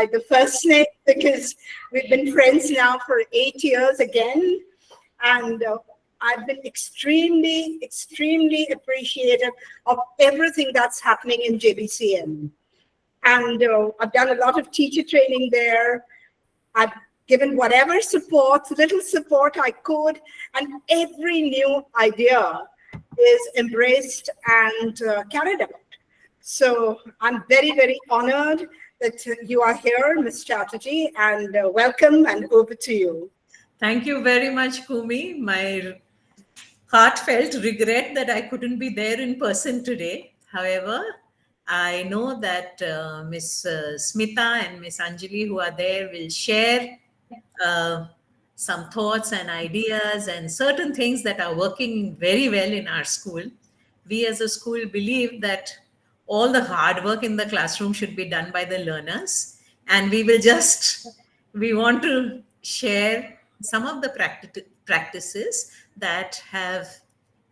the first name because we've been friends now for 8 years again. And I've been extremely, extremely appreciative of everything that's happening in JBCN. And I've done a lot of teacher training there. I've given whatever support, little support I could, and every new idea is embraced and carried out. So I'm very, very honored that you are here, Ms. Chatterjee, and welcome, and over to you. Thank you very much, Kumi. My heartfelt regret that I couldn't be there in person today. However, I know that Ms. Smita and Ms. Anjali, who are there, will share some thoughts and ideas and certain things that are working very well in our school. We as a school believe that all the hard work in the classroom should be done by the learners. And we want to share some of the practices that have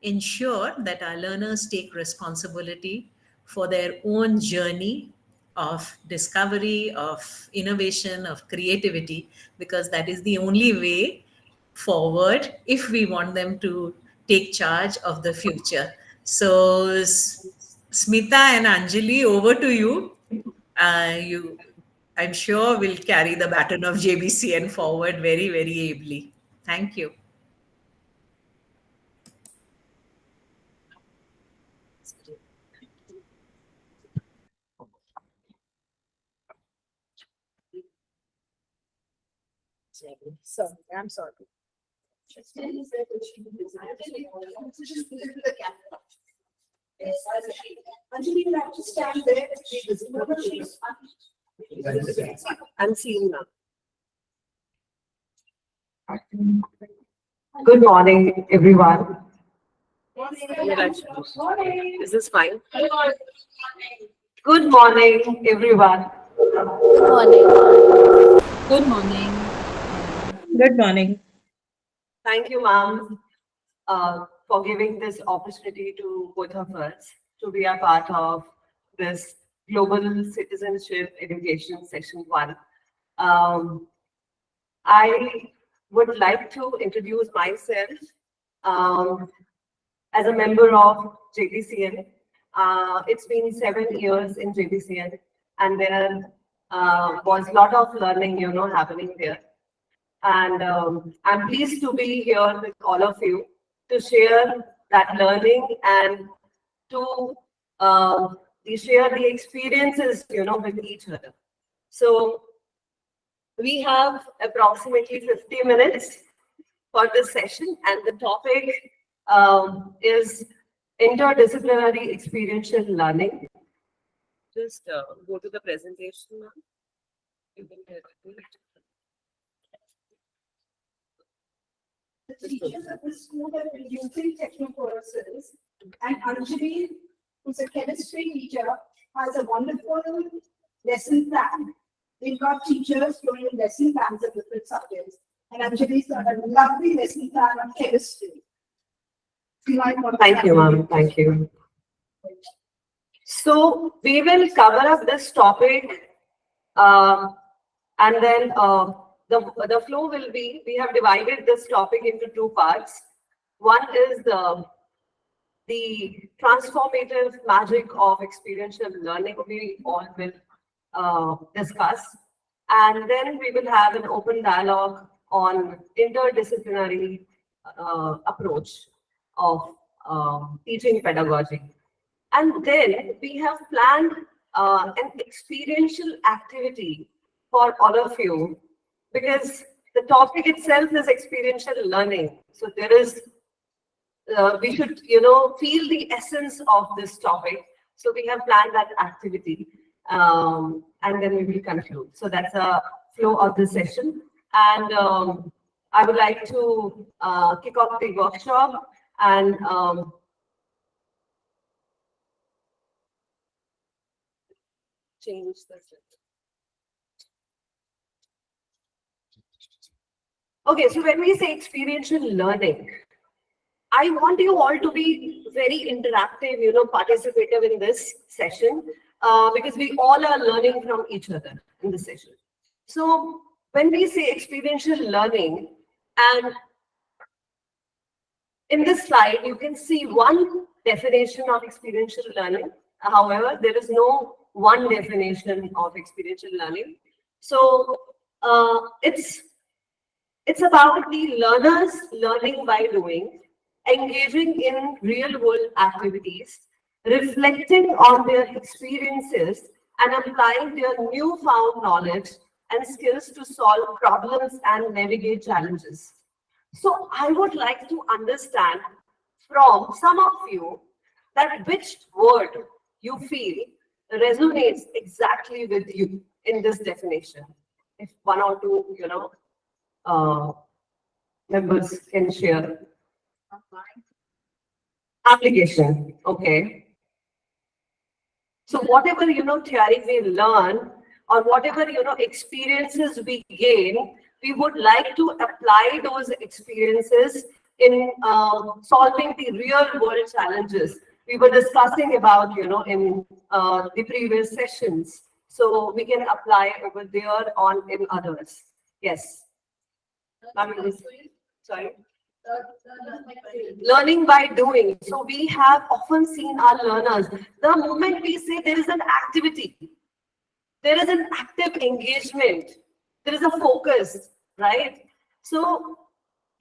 ensured that our learners take responsibility for their own journey of discovery, of innovation, of creativity, because that is the only way forward if we want them to take charge of the future. So, Smita and Anjali, over to you. I'm sure will carry the baton of JBCN forward very, very ably. Thank you. So I'm sorry. Anjali, you have to stand there. I'm seeing now. Good morning, everyone. Is this fine? Good morning, everyone. Good morning. Good morning. Good morning. Thank you, ma'am, for giving this opportunity to both of us to be a part of this Global Citizenship Education Session 1. I would like to introduce myself as a member of JBCN. It's been 7 years in JBCN, and there was a lot of learning, happening there. And I'm pleased to be here with all of you to share that learning and to share the experiences, with each other. So we have approximately 50 minutes for this session, and the topic is interdisciplinary experiential learning. Just go to the presentation now. The teachers at the school have been using technocourses, and Anjali, who's a chemistry teacher, has a wonderful lesson plan. We've got teachers doing lesson plans of different subjects, and Anjali's got a lovely lesson plan on chemistry. Thank you, ma'am. Thank you. So we will cover up this topic, and then the flow will be, we have divided this topic into 2 parts. One is the transformative magic of experiential learning we all will discuss. And then we will have an open dialogue on interdisciplinary approach of teaching pedagogy. And then we have planned an experiential activity for all of you, because the topic itself is experiential learning. So there is, we should, feel the essence of this topic. So we have planned that activity, and then we will conclude. So that's a flow of the session. And I would like to kick off the workshop and change the slide. Okay, so when we say experiential learning, I want you all to be very interactive, participative in this session. because we all are learning from each other in the session. So when we say experiential learning, and in this slide, you can see one definition of experiential learning. However, there is no one definition of experiential learning. So it's about the learners learning by doing, engaging in real world activities, reflecting on their experiences, and applying their newfound knowledge and skills to solve problems and navigate challenges. So I would like to understand from some of you that which word you feel resonates exactly with you in this definition. If one or two, members can share. Application, okay. So whatever, theory we learn or whatever, experiences we gain, we would like to apply those experiences in solving the real world challenges we were discussing about, in the previous sessions. So we can apply over there on in others. Yes. Sorry. Learning by doing. So we have often seen our learners, the moment we say there is an activity, there is an active engagement, there is a focus, right? So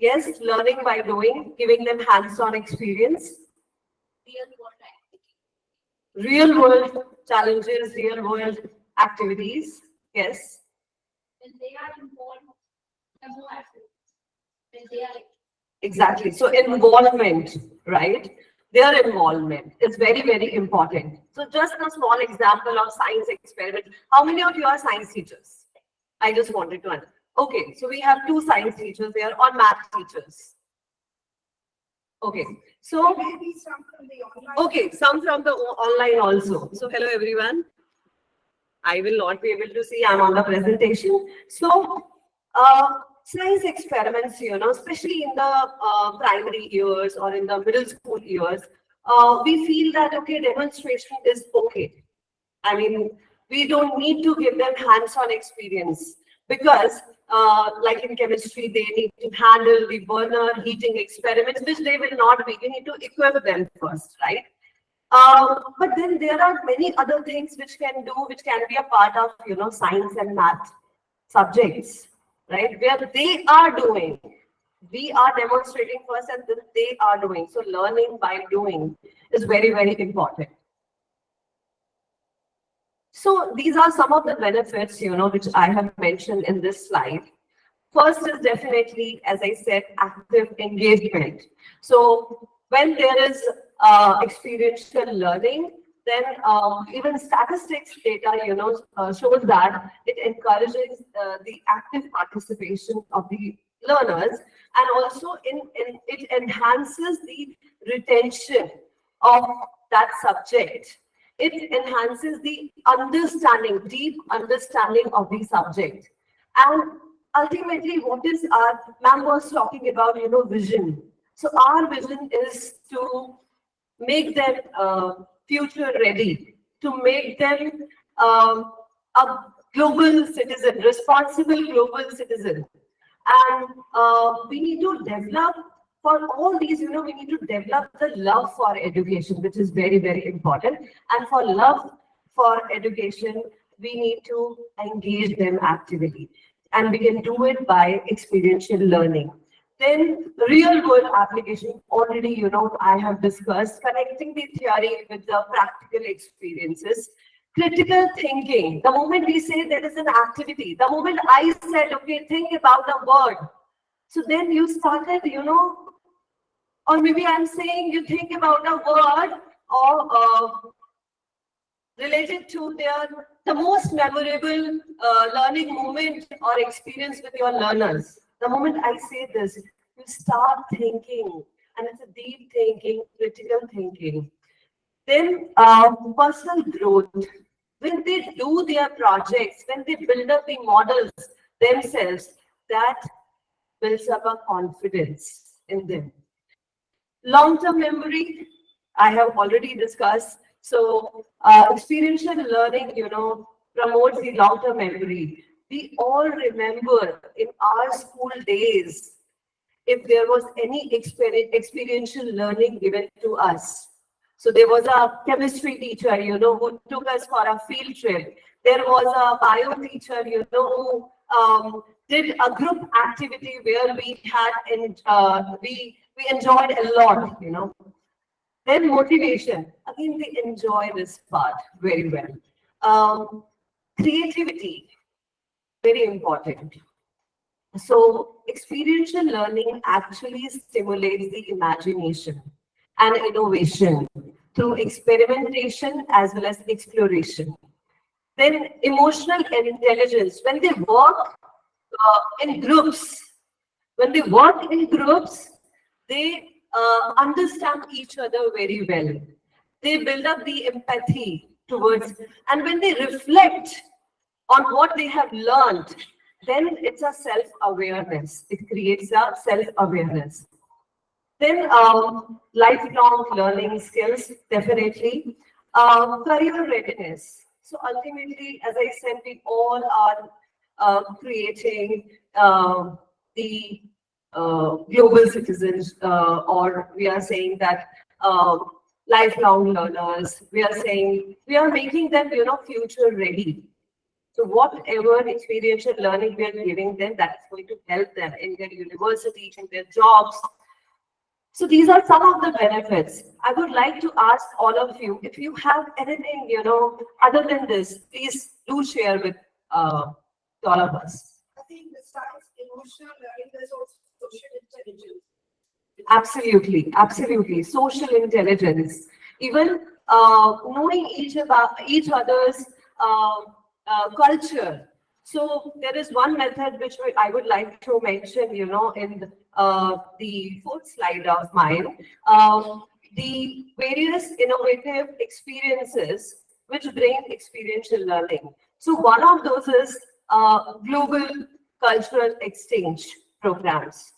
yes, learning by doing, giving them hands-on experience. Real world challenges, real world activities. Yes. When they are involved, more active. When they are Exactly. So involvement, right? Their involvement is very, very important. So just a small example of science experiment. How many of you are science teachers? I just wanted to understand. Okay, so we have 2 science teachers there or math teachers. Okay, so Maybe some from the online. okay, some from the online also. So hello everyone. I will not be able to see. I'm on the presentation. So science experiments, especially in the primary years or in the middle school years, we feel that, okay, demonstration is okay. I mean, we don't need to give them hands-on experience because like in chemistry, they need to handle the burner heating experiments, which they will not be. You need to equip them first, right? But then there are many other things which can be a part of, science and math subjects, right? Where they are doing, we are demonstrating first and then they are doing. So learning by doing is very, very important. So these are some of the benefits, which I have mentioned in this slide. First is definitely, as I said, active engagement. So when there is experiential learning, then even statistics data, shows that it encourages the active participation of the learners, and also it enhances the retention of that subject. It enhances the understanding, deep understanding of the subject. And ultimately, what is our ma'am was talking about, vision. So our vision is to make them future ready, to make them a global citizen, responsible global citizen. And we need to develop for all these, we need to develop the love for education, which is very, very important. And for love for education, we need to engage them actively. And we can do it by experiential learning. Then real world application, already, I have discussed connecting the theory with the practical experiences. Critical thinking, the moment we say there is an activity, the moment I said, okay, think about the word. So then you started, or maybe I'm saying you think about a word or related to the most memorable learning moment or experience with your learners. The moment I say this, you start thinking, and it's a deep thinking, critical thinking. Then personal growth. When they do their projects, when they build up the models themselves, that builds up a confidence in them. Long-term memory, I have already discussed. So experiential learning, promotes the long-term memory. We all remember in our school days, if there was any experiential learning given to us. So there was a chemistry teacher, who took us for a field trip. There was a bio teacher, who did a group activity where we had we enjoyed a lot, Then motivation. Again, we enjoy this part very well. Creativity, very important. So experiential learning actually stimulates the imagination and innovation through experimentation as well as exploration. Then emotional intelligence, when they work in groups, they understand each other very well. They build up the empathy towards, and when they reflect on what they have learned, then it's a self-awareness. It creates a self-awareness. Then lifelong learning skills, definitely. Career readiness. So ultimately, as I said, we all are creating the global citizens, or we are saying that lifelong learners. We are saying we are making them, future ready. So whatever experiential learning we are giving them, that's going to help them in their university, in their jobs. So these are some of the benefits. I would like to ask all of you, if you have anything, other than this, please do share with all of us. I think besides emotional learning, there's also social intelligence. Absolutely, absolutely. Social intelligence, even knowing each other's culture. So there is one method which I would like to mention, in the fourth slide of mine, the various innovative experiences which bring experiential learning. So one of those is global cultural exchange programs.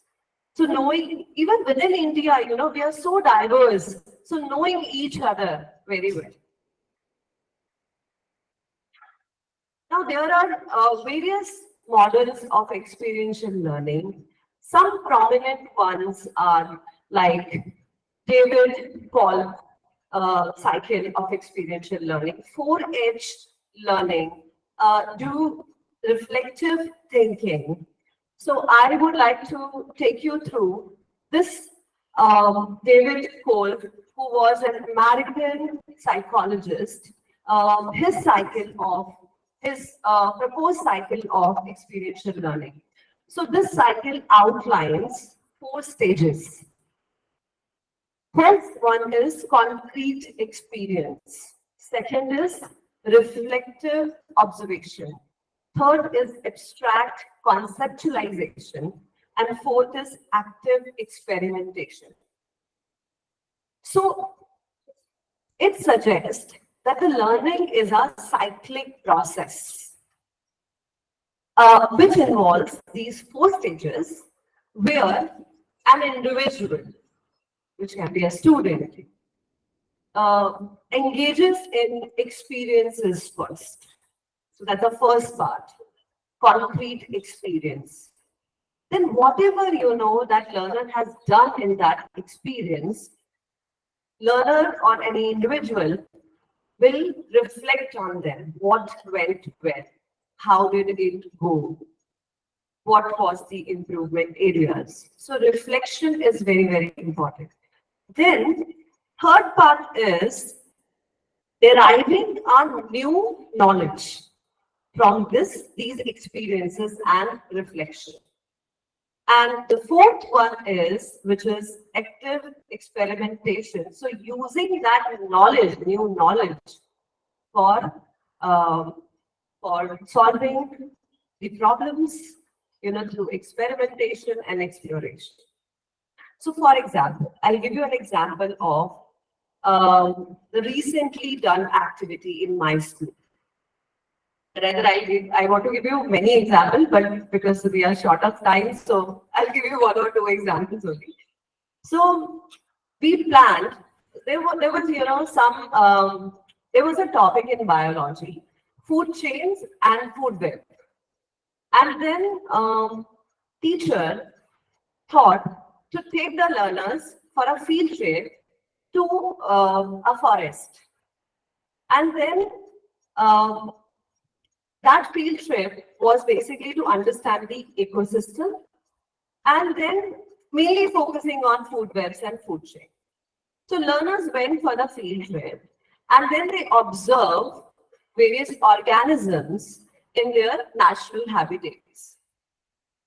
So knowing, even within India, we are so diverse. So knowing each other very well. Now, there are various models of experiential learning. Some prominent ones are like David Paul cycle of experiential learning, 4H learning, do reflective thinking. So I would like to take you through this David Cole, who was an American psychologist, his proposed cycle of experiential learning. So this cycle outlines 4 stages. First one is concrete experience. Second is reflective observation. Third is abstract conceptualization. And fourth is active experimentation. So it suggests that the learning is a cyclic process, which involves these 4 stages where an individual, which can be a student, engages in experiences first. So that's the first part, concrete experience. Then whatever that learner has done in that experience, learner or any individual will reflect on them. What went well? How did it go? What was the improvement areas? So reflection is very, very important. Then third part is deriving on new knowledge from these experiences and reflection. And the fourth one is, which is active experimentation. So using that knowledge, new knowledge, for solving the problems, through experimentation and exploration. So, for example, I'll give you an example of the recently done activity in my school. Rather, I want to give you many examples, but because we are short of time, so I'll give you 1 or 2 examples only. So we planned there was there was a topic in biology, food chains and food web. And then teacher thought to take the learners for a field trip to a forest. And then that field trip was basically to understand the ecosystem and then mainly focusing on food webs and food chain. So learners went for the field trip and then they observed various organisms in their natural habitats,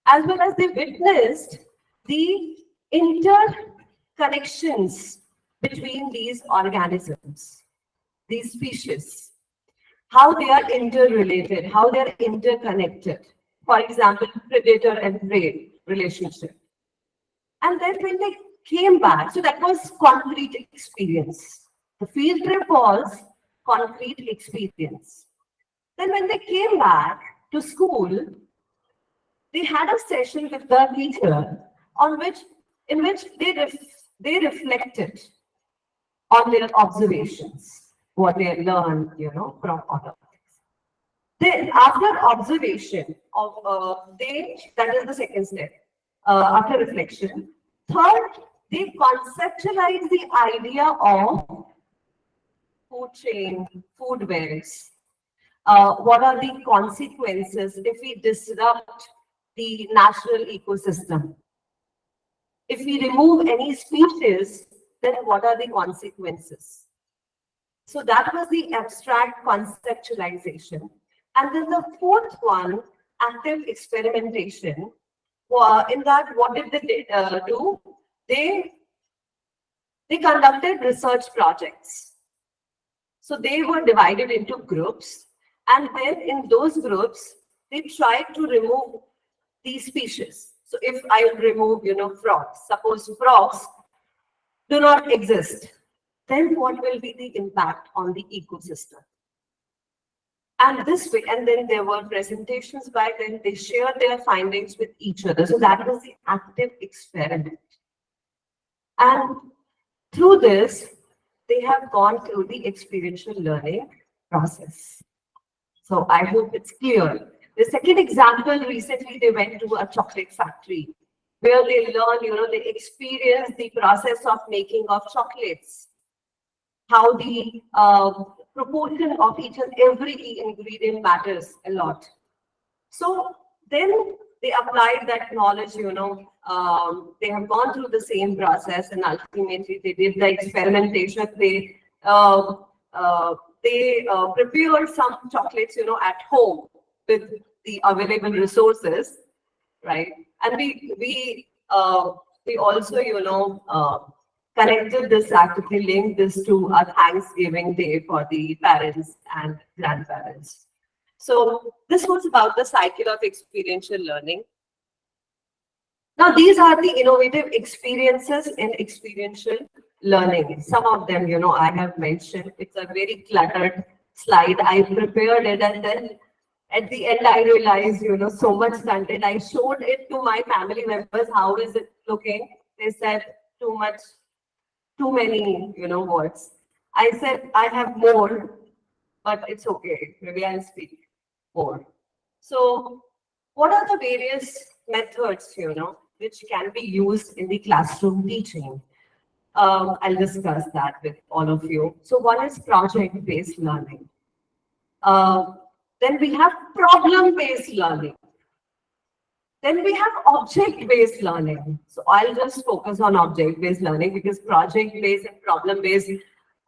as well as they witnessed the interconnections between these organisms, these species, how they are interrelated, how they are interconnected. For example, predator and prey relationship. And then when they came back, so that was concrete experience. The field trip was concrete experience. Then when they came back to school, they had a session with the teacher in which they reflected on their observations, what they learned, from other things. Then after observation of that is the second step, after reflection. Third, they conceptualize the idea of food chain, food webs. What are the consequences if we disrupt the natural ecosystem? If we remove any species, then what are the consequences? So that was the abstract conceptualization. And then the fourth one, active experimentation. In that, what did they do? They conducted research projects. So they were divided into groups, and then in those groups, they tried to remove these species. So if I remove, frogs, suppose frogs do not exist, then what will be the impact on the ecosystem? And this way, and then there were presentations by them, they shared their findings with each other. So that was the active experiment. And through this, they have gone through the experiential learning process. So I hope it's clear. The second example, recently they went to a chocolate factory where they learn, they experience the process of making of chocolates, how the proportion of each and every key ingredient matters a lot. So then they applied that knowledge, they have gone through the same process, and ultimately they did the experimentation. They prepared some chocolates, at home with the available resources, right? And we also, connected this actively, linked this to a Thanksgiving Day for the parents and grandparents. So this was about the cycle of experiential learning. Now, these are the innovative experiences in experiential learning. Some of them, I have mentioned. It's a very cluttered slide. I prepared it, and then at the end, I realized, so much content. I showed it to my family members. How is it looking? They said, too many, words. I said, I have more, but it's okay. Maybe I'll speak more. So what are the various methods, which can be used in the classroom teaching? I'll discuss that with all of you. So one is project-based learning. Then we have problem-based learning. Then we have object-based learning. So I'll just focus on object-based learning because project-based and problem-based,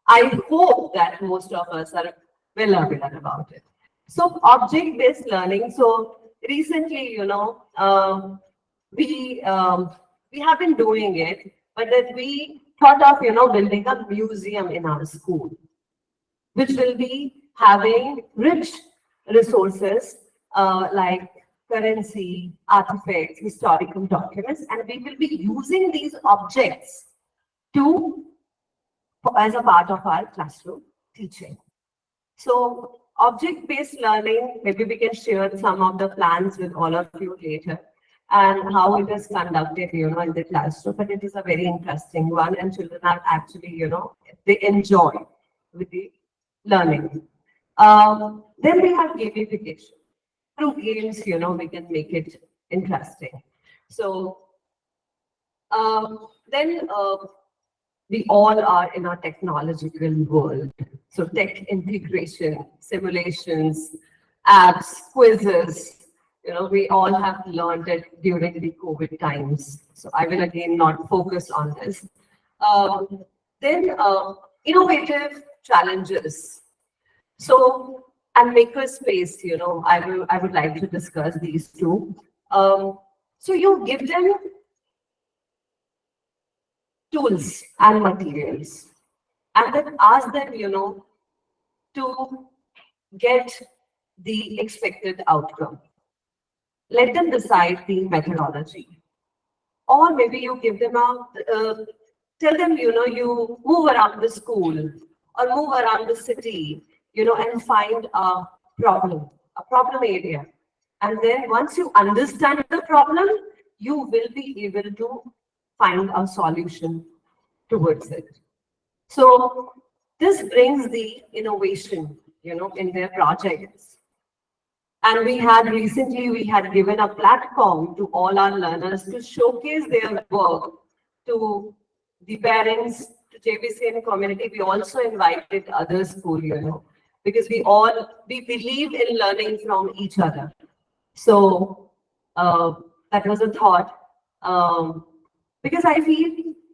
I hope that most of us are well aware about it. So object-based learning. So recently, we have been doing it, but that we thought of, building a museum in our school, which will be having rich resources like currency, artifacts, historical documents, and we will be using these objects as a part of our classroom teaching. So object-based learning, maybe we can share some of the plans with all of you later. and how it is conducted, in the classroom. But it is a very interesting one, and children are actually, they enjoy with the learning. Then we have gamification. Through games, we can make it interesting. So then we all are in a technological world. So tech integration, simulations, apps, quizzes, we all have learned it during the COVID times. So I will again not focus on this. Then innovative challenges. So and makerspace, I would like to discuss these two. So you give them tools and materials, and then ask them, to get the expected outcome. Let them decide the methodology. Or maybe you give them tell them, you move around the school or move around the city, and find a problem area. And then once you understand the problem, you will be able to find a solution towards it. So this brings the innovation, in their projects. And we had given a platform to all our learners to showcase their work to the parents, to JBCN community. We also invited other school, because we believe in learning from each other. So that was a thought. Because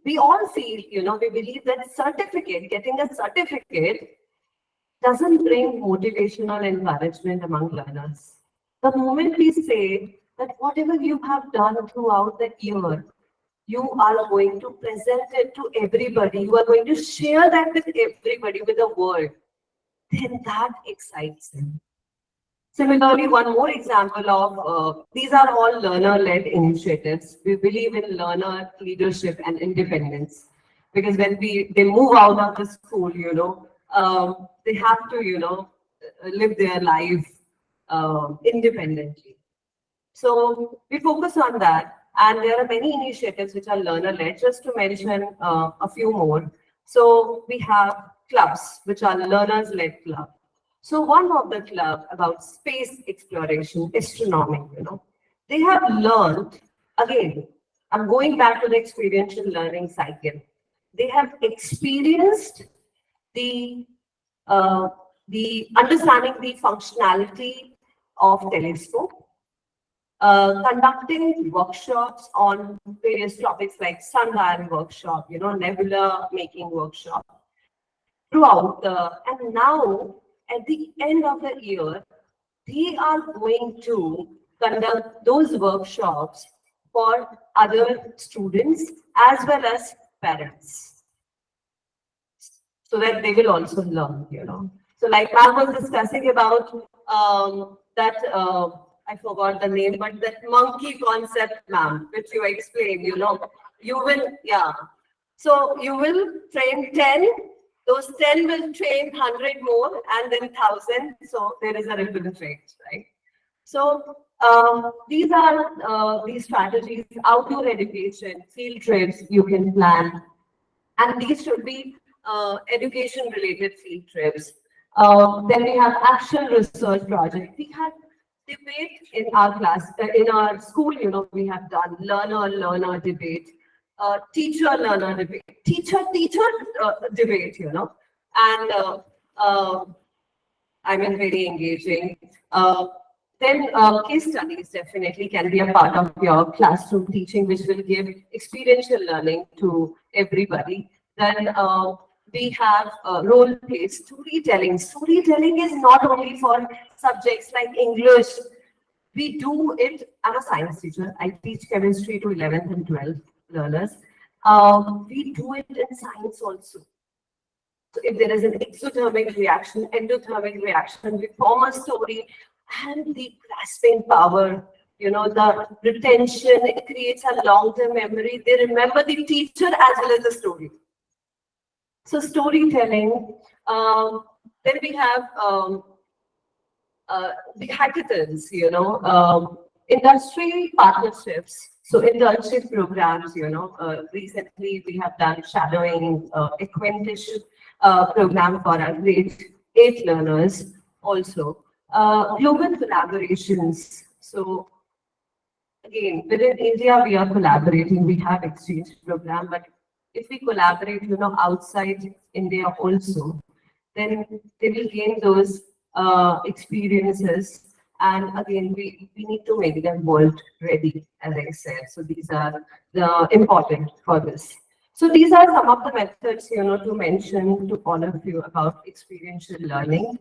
we all feel, we believe that getting a certificate doesn't bring motivation or encouragement among learners. The moment we say that whatever you have done throughout the year, you are going to present it to everybody, you are going to share that with everybody, with the world, then that excites them. Similarly, one more example of these are all learner-led initiatives. We believe in learner leadership and independence, because when they move out of the school, they have to, live their life independently. So we focus on that, and there are many initiatives which are learner-led. Just to mention a few more. So we have clubs which are learners-led club. So one of the club about space exploration, astronomy, they have learned, again, I'm going back to the experiential learning cycle. They have experienced the understanding the functionality of telescope, conducting workshops on various topics like sun dial workshop, nebula making workshop throughout and now at the end of the year, they are going to conduct those workshops for other students as well as parents, so that they will also learn, So like ma'am was discussing about that, I forgot the name, but that monkey concept, ma'am, which you explained, you will, yeah. So you will train 10, those 10 will train 100 more, and then 1,000. So there is a ripple effect, right? So these are these strategies, outdoor education, field trips you can plan, and these should be education-related field trips. Then we have action research project. We have debate in our class, in our school, we have done learner debate, teacher-learner debate, teacher debate, and I mean, very engaging. Then case studies definitely can be a part of your classroom teaching, which will give experiential learning to everybody. Then we have role play, storytelling. Storytelling is not only for subjects like English. We do it. I'm a science teacher. I teach chemistry to 11th and 12th learners. We do it in science also. So if there is an exothermic reaction, endothermic reaction, we form a story, and the grasping power, the retention, it creates a long-term memory. They remember the teacher as well as the story. So storytelling. Then we have the hackathons, industry partnerships. So internship programs, recently we have done shadowing apprenticeship program for our grade 8 learners also. Global collaborations. So again, within India, we are collaborating. We have exchange program, but if we collaborate, outside India also, then they will gain those experiences. And again, we need to make them world ready, as I said. So these are the important for this. So these are some of the methods, to mention to all of you about experiential learning.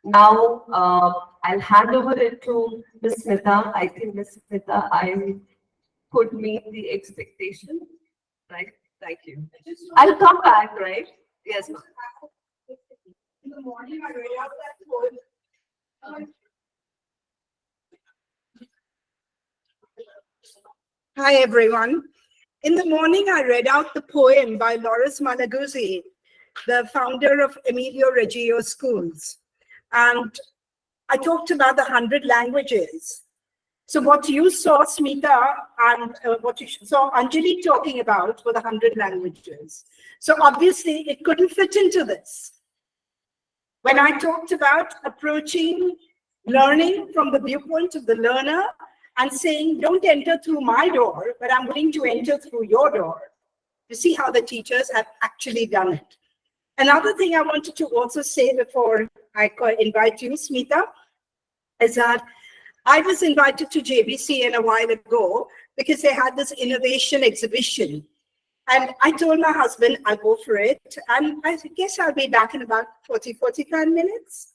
Now, I'll hand over it to Ms. Smita. I think Ms. Smita, I could meet the expectation, right? Thank you. I'll come back, right? Yes, ma'am. In the morning, I read out that poem. Hi, everyone. In the morning, I read out the poem by Loris Malaguzzi, the founder of Emilio Reggio Schools. And I talked about the 100 languages. So what you saw, Smita, and what you saw Anjali talking about were the 100 languages. So obviously, it couldn't fit into this. When I talked about approaching learning from the viewpoint of the learner and saying, don't enter through my door, but I'm willing to enter through your door. You see how the teachers have actually done it. Another thing I wanted to also say before I invite you, Smita, is that I was invited to JBCN a while ago because they had this innovation exhibition. And I told my husband, I'll go for it. And I guess I'll be back in about 45 minutes.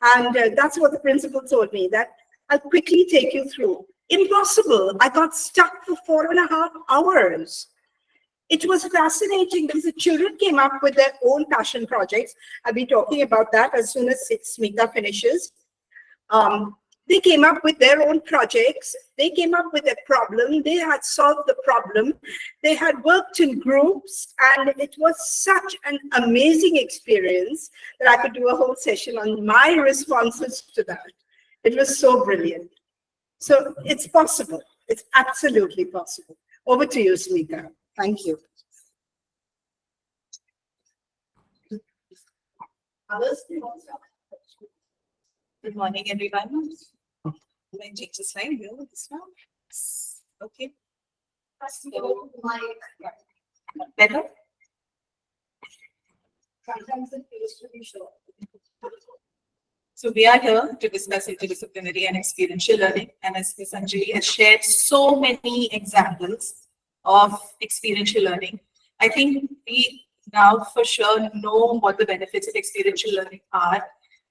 And that's what the principal told me, that I'll quickly take you through. Impossible. I got stuck for 4.5 hours. It was fascinating because the children came up with their own passion projects. I'll be talking about that as soon as Smita finishes. They came up with their own projects. They came up with a problem. They had solved the problem. They had worked in groups, and it was such an amazing experience that I could do a whole session on my responses to that. It was so brilliant. So it's possible. It's absolutely possible. Over to you, Smita. Thank you. Good morning, everyone. Can I change the slide here? This one? Okay. So, better? Sometimes it feels to be short. So we are here to discuss interdisciplinary and experiential learning. And as Ms. Anjali has shared so many examples of experiential learning, I think we now for sure know what the benefits of experiential learning are,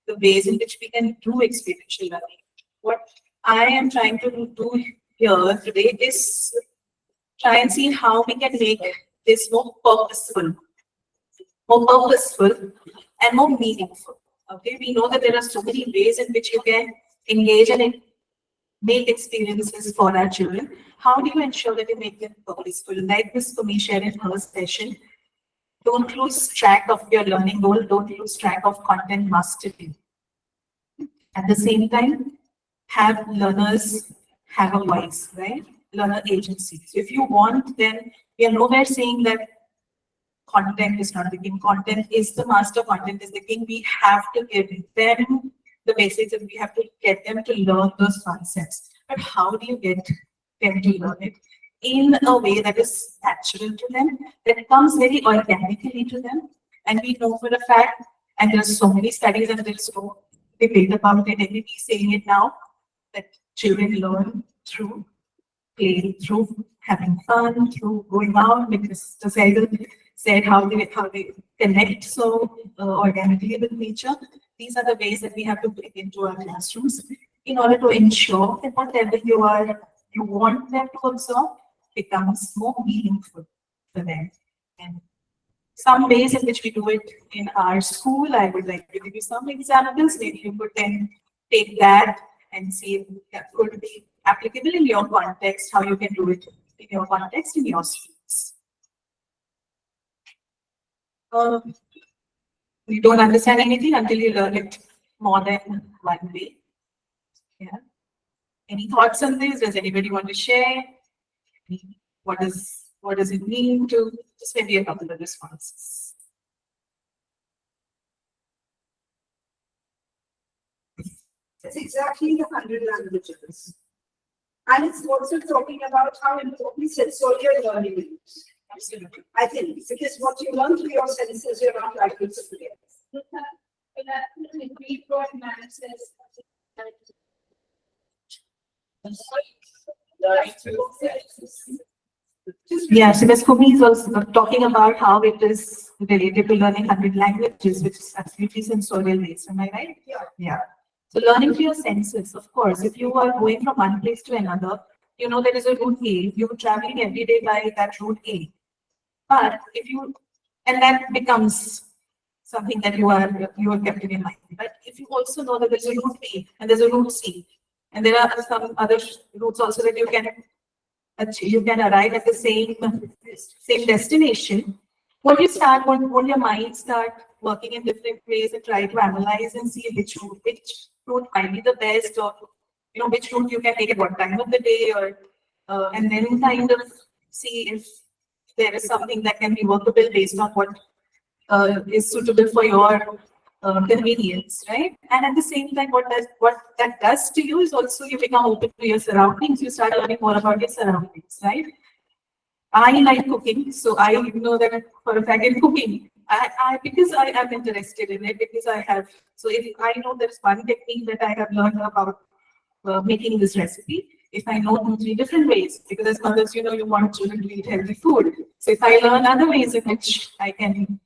the ways in which we can do experiential learning. What I am trying to do here today is try and see how we can make this more purposeful and more meaningful. Okay, we know that there are so many ways in which you can engage and make experiences for our children. How do you ensure that you make them purposeful? Like Ms. Kumi shared in her session, don't lose track of your learning goal, don't lose track of content mastery. At the same time, have learners have a voice, right? Learner agency. So if you want, then we are nowhere saying that content is not the king. Content is the master. Content is the king. We have to give them the basics and we have to get them to learn those concepts. But how do you get them to learn it? In a way that is natural to them, that comes very organically to them. And we know for a fact, and there's so many studies and there's no debate about it, everybody saying it now, that children learn through play, through having fun, through going out, because the said how they connect so organically with nature. These are the ways that we have to bring into our classrooms in order to ensure that whatever you want them to absorb becomes more meaningful for them. And some ways in which we do it in our school, I would like to give you some examples. Maybe you could then take that and see if that could be applicable in your context, how you can do it in your context, in your schools. You don't understand anything until you learn it more than one way. Yeah. Any thoughts on this? Does anybody want to share? What does it mean to just maybe a couple of responses? It's exactly the 100 languages. And it's also talking about how important sensorial learning is. Absolutely. I think, because what you learn through your senses, you're not likely to forget. Yeah, so Ms. Kumi is also talking about how it is related to learning 100 languages, which is absolutely sensorial based. Am I right? Yeah. Yeah. So learning through your senses, of course, if you are going from one place to another, you know there is a route A, you're traveling every day by that route A. But if you, and that becomes something that you are kept in mind. But if you also know that there's a route B and there's a route C, and there are some other routes also that you can arrive at the same destination. When your mind start working in different ways and try to analyze and see which route might be the best, or which route you can take at what time of the day, or and then kind of see if there is something that can be workable based on what is suitable for your convenience, right? And at the same time, what that does to you is also you become open to your surroundings. You start learning more about your surroundings, right? I like cooking, so I know that for a fact in cooking. Because I am interested in it, because I have. So if I know there's one technique that I have learned about making this recipe, if I know 2-3 different ways, because as mothers, you want children to eat healthy food. So if I learn other ways in which I can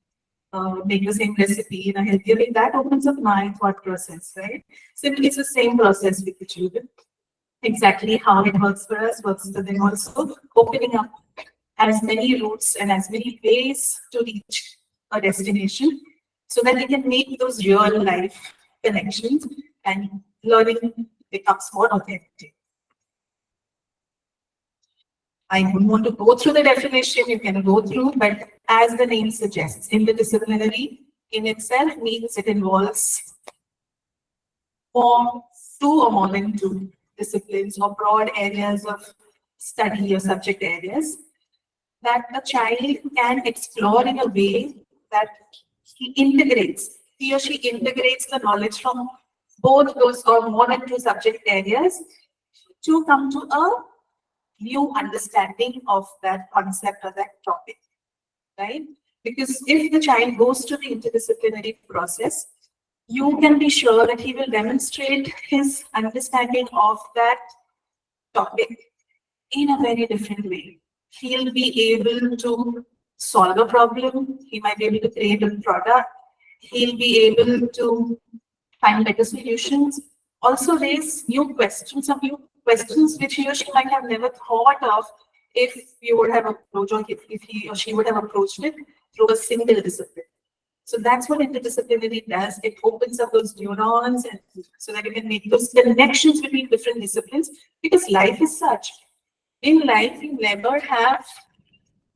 make the same recipe in a healthier way, that opens up my thought process, right? Simply, it's the same process with the children. Exactly how it works for us works for them also, opening up as many routes and as many ways to reach a destination so that they can make those real life connections and learning becomes more authentic. I don't want to go through the definition, you can go through, but as the name suggests, interdisciplinary in itself means it involves two or more than two disciplines or broad areas of study or subject areas that the child can explore in a way that he or she integrates the knowledge from both those or more than two subject areas to come to a new understanding of that concept or that topic, right? Because if the child goes to the interdisciplinary process, you can be sure that he will demonstrate his understanding of that topic in a very different way. He'll be able to solve a problem, he might be able to create a product, he'll be able to find better solutions, also raise new questions which he or she might have never thought of if you would have approached, or if he or she would have approached it through a single discipline. So that's what interdisciplinary does. It opens up those neurons and so that you can make those connections between different disciplines, because life is such. In life, you never have,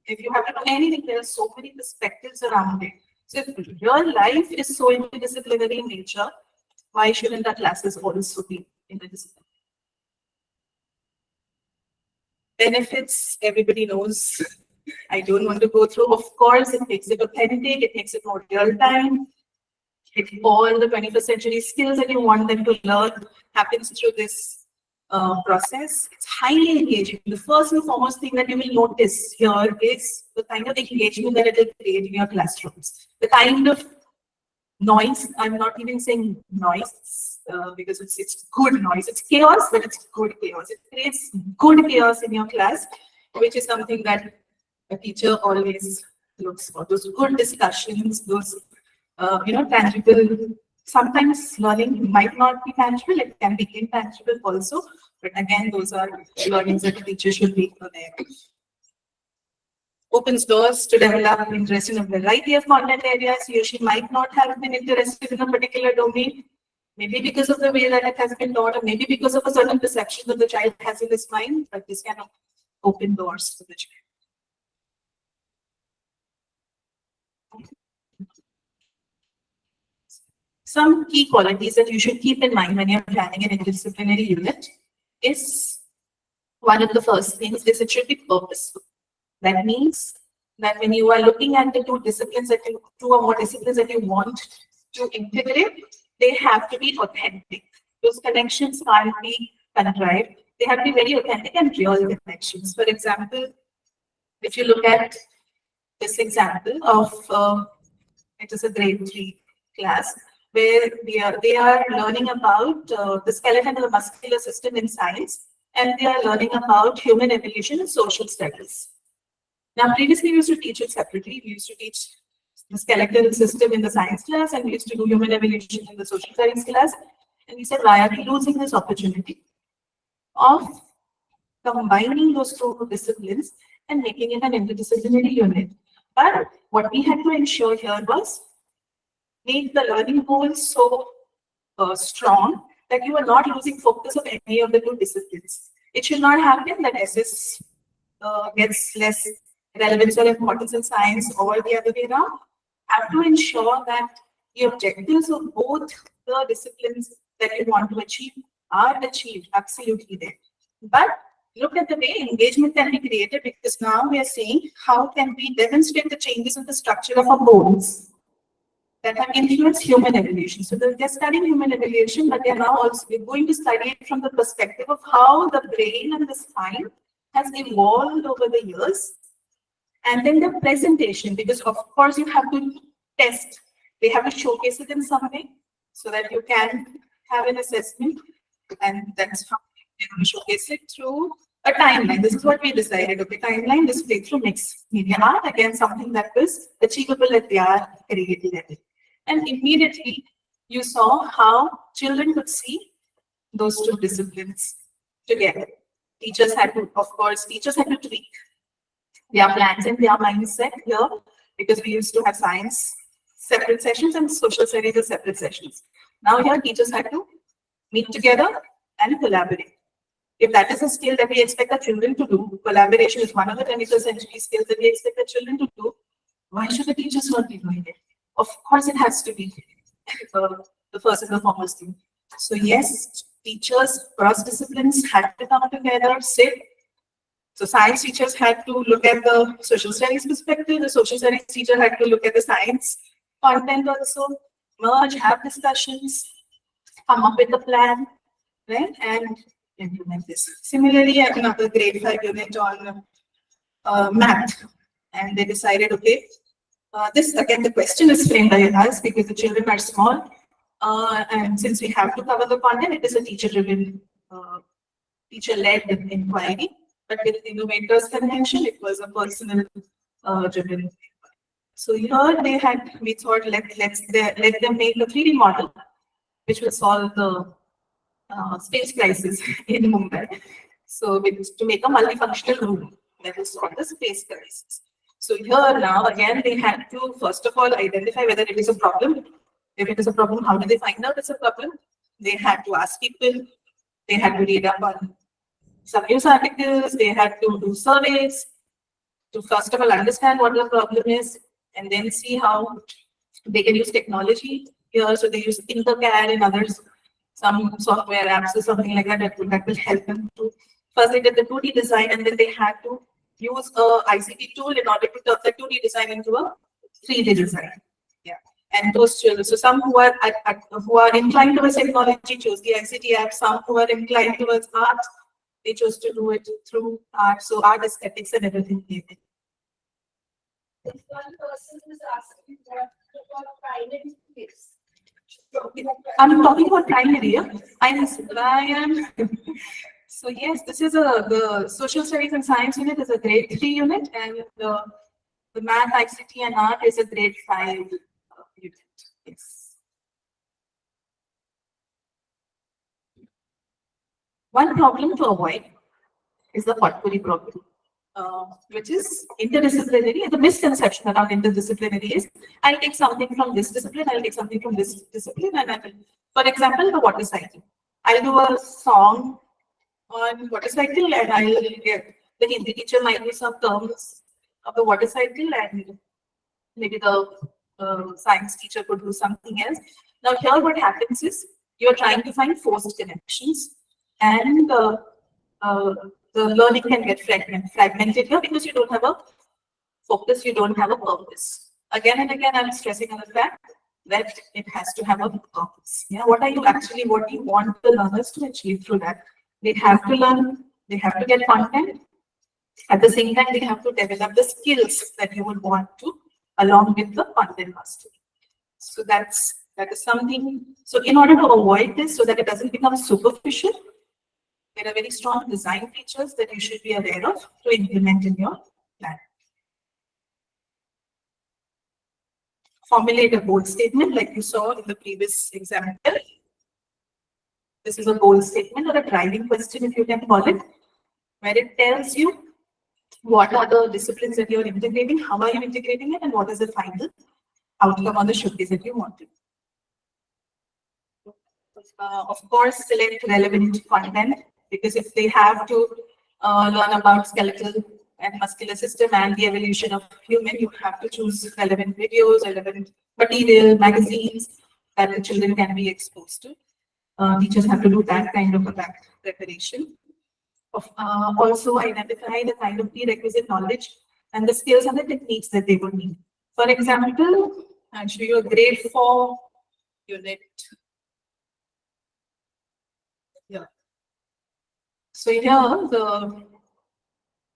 if you have to do anything, there are so many perspectives around it. So if your life is so interdisciplinary in nature, why shouldn't our classes also be interdisciplinary? Benefits, everybody knows. I don't want to go through. Of course, it makes it authentic, it makes it more real time. All the 21st century skills that you want them to learn happens through this process. It's highly engaging. The first and foremost thing that you will notice here is the kind of engagement that it will create in your classrooms. The kind of noise, I'm not even saying noise because it's good noise. It's chaos, but it's good chaos. It creates good chaos in your class, which is something that a teacher always looks for. Those good discussions, those tangible. Sometimes learning might not be tangible, it can be intangible also. But again, those are learnings that a teacher should be aware of. Opens doors to develop interest in a variety of content areas. He or she might not have been interested in a particular domain, maybe because of the way that it has been taught, or maybe because of a certain perception that the child has in his mind, but this can open doors for the child. Some key qualities that you should keep in mind when you're planning an interdisciplinary unit is one of the first things is it should be purposeful. That means that when you are looking at the two or more disciplines that you want to integrate, they have to be authentic. Those connections can't be contrived. They have to be very authentic and real connections. For example, if you look at this example of it is a grade 3 class where they are learning about the skeletal and the muscular system in science, and they are learning about human evolution and social studies. Now, previously we used to teach it separately. We used to teach the skeletal system in the science class, and we used to do human evolution in the social studies class. And we said, why are we losing this opportunity of combining those two disciplines and making it an interdisciplinary unit? But what we had to ensure here was make the learning goals so strong that you are not losing focus of any of the two disciplines. It should not happen that SS gets less relevance or importance in science or the other way around. Have to ensure that the objectives of both the disciplines that you want to achieve are achieved absolutely there. But look at the way engagement can be created, because now we are saying how can we demonstrate the changes in the structure of our bones that have influenced human evolution. So they're studying human evolution, but they're now also going to study it from the perspective of how the brain and the spine has evolved over the years. And then the presentation, because of course you have to test, they have to showcase it in some way so that you can have an assessment, and that's how they're going to showcase it through a timeline. This is what we decided. Okay, timeline displayed through mixed media art, again something that was achievable at their creativity level. And immediately you saw how children could see those two disciplines together. Teachers had to, of course, tweak their plans and their mindset here, because we used to have science separate sessions and social studies as separate sessions. Now here teachers had to meet together and collaborate. If that is a skill that we expect our children to do, collaboration is one of the 21st century skills that we expect our children to do, why should the teachers not be doing it? Of course, it has to be the first and the foremost thing. So yes, teachers cross disciplines had to come together, sit. So science teachers had to look at the social studies perspective. The social studies teacher had to look at the science content also, merge, have discussions, come up with a plan, right, and implement this. Similarly, I have another grade 5 unit on math, and they decided, okay, this again, the question is framed by us because the children are small, and since we have to cover the content, it is a teacher-driven, teacher-led inquiry. But with Innovators Convention, it was a personal driven. So here they had, we thought let them make a 3D model, which will solve the space crisis in Mumbai. So to make a multifunctional room that will solve the space crisis. So here now again they had to first of all identify whether it is a problem. If it is a problem, how do they find out it's a problem? They had to ask people. They had to read up on some news articles. They had to do surveys to first of all understand what the problem is, and then see how they can use technology here. So they use Tinkercad and others, some software apps or something like that that will help them to. First they did the 2D design, and then they had to use a ICT tool in order to turn the 2D design into a 3D design. Yeah, and those children. So some who are inclined towards technology chose the ICT app. Some who are inclined towards art, they chose to do it through art. So art aesthetics and everything. This one person is asking what primary is. I'm talking about primary. Yeah? I am. So yes, this is the social studies and science unit is a grade 3 unit, and the math, ICT, and art is a grade 5 unit. Yes. One problem to avoid is the potpourri problem, which is interdisciplinary. The misconception around interdisciplinary is I'll take something from this discipline, I'll take something from this discipline, and I will, for example, the water cycle. I'll do a song on water cycle, and I'll get the Hindi teacher might use some terms of the water cycle, and maybe the science teacher could do something else. Now here what happens is you're trying to find forced connections and the learning can get fragmented here because you don't have a focus, you don't have a purpose. Again and again, I'm stressing on the fact that it has to have a purpose. Yeah, what do you want the learners to achieve through that? They have to learn, they have to get content. At the same time, they have to develop the skills that you would want to, along with the content mastery. So that is something. So in order to avoid this, so that it doesn't become superficial, there are very strong design features that you should be aware of to implement in your plan. Formulate a goal statement like you saw in the previous example. This is a goal statement or a driving question, if you can call it, where it tells you what are the disciplines that you're integrating, how are you integrating it, and what is the final outcome on the showcase that you wanted. Of course, select relevant content, because if they have to learn about skeletal and muscular system and the evolution of human, you have to choose relevant videos, relevant material, magazines that the children can be exposed to. Teachers have to do that kind of a back preparation. Also identify the kind of prerequisite knowledge and the skills and the techniques that they would need. For example, I'll show you a grade 4 unit. Yeah. So here the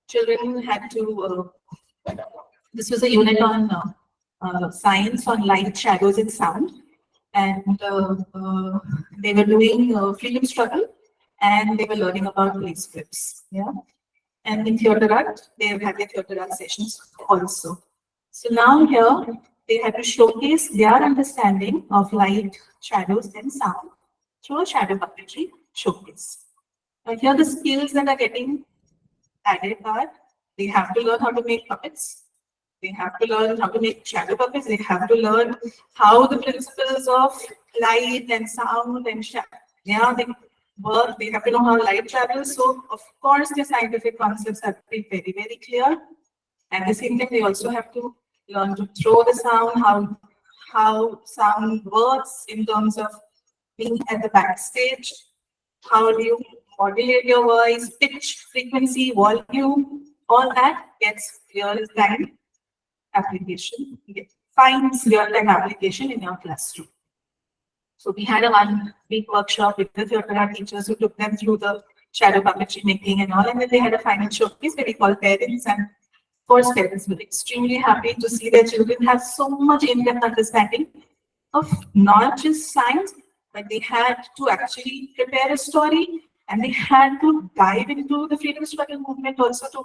children had to, this was a unit on science on light, shadows and sound. And they were doing freedom struggle, and they were learning about play scripts. Yeah. And in theatre art, they have had their theatre art sessions also. So now here they had to showcase their understanding of light, shadows, and sound through a shadow puppetry showcase. And here the skills that are getting added are they have to learn how to make puppets. They have to learn how to make shadow puppets. They have to learn how the principles of light and sound and shadow, yeah, they work. They have to know how light travels. So, of course, the scientific concepts have to be very, very clear. At the same time, they also have to learn to throw the sound, how sound works in terms of being at the backstage. How do you modulate your voice, pitch, frequency, volume, all that gets real-time application. It finds real-time application in your classroom. So we had a 1-week workshop with the theatre art teachers who took them through the shadow puppetry making and all, and then they had a final showcase where we called parents, and of course parents were extremely happy to see their children have so much in-depth understanding of not just science, but they had to actually prepare a story, and they had to dive into the freedom struggle movement also to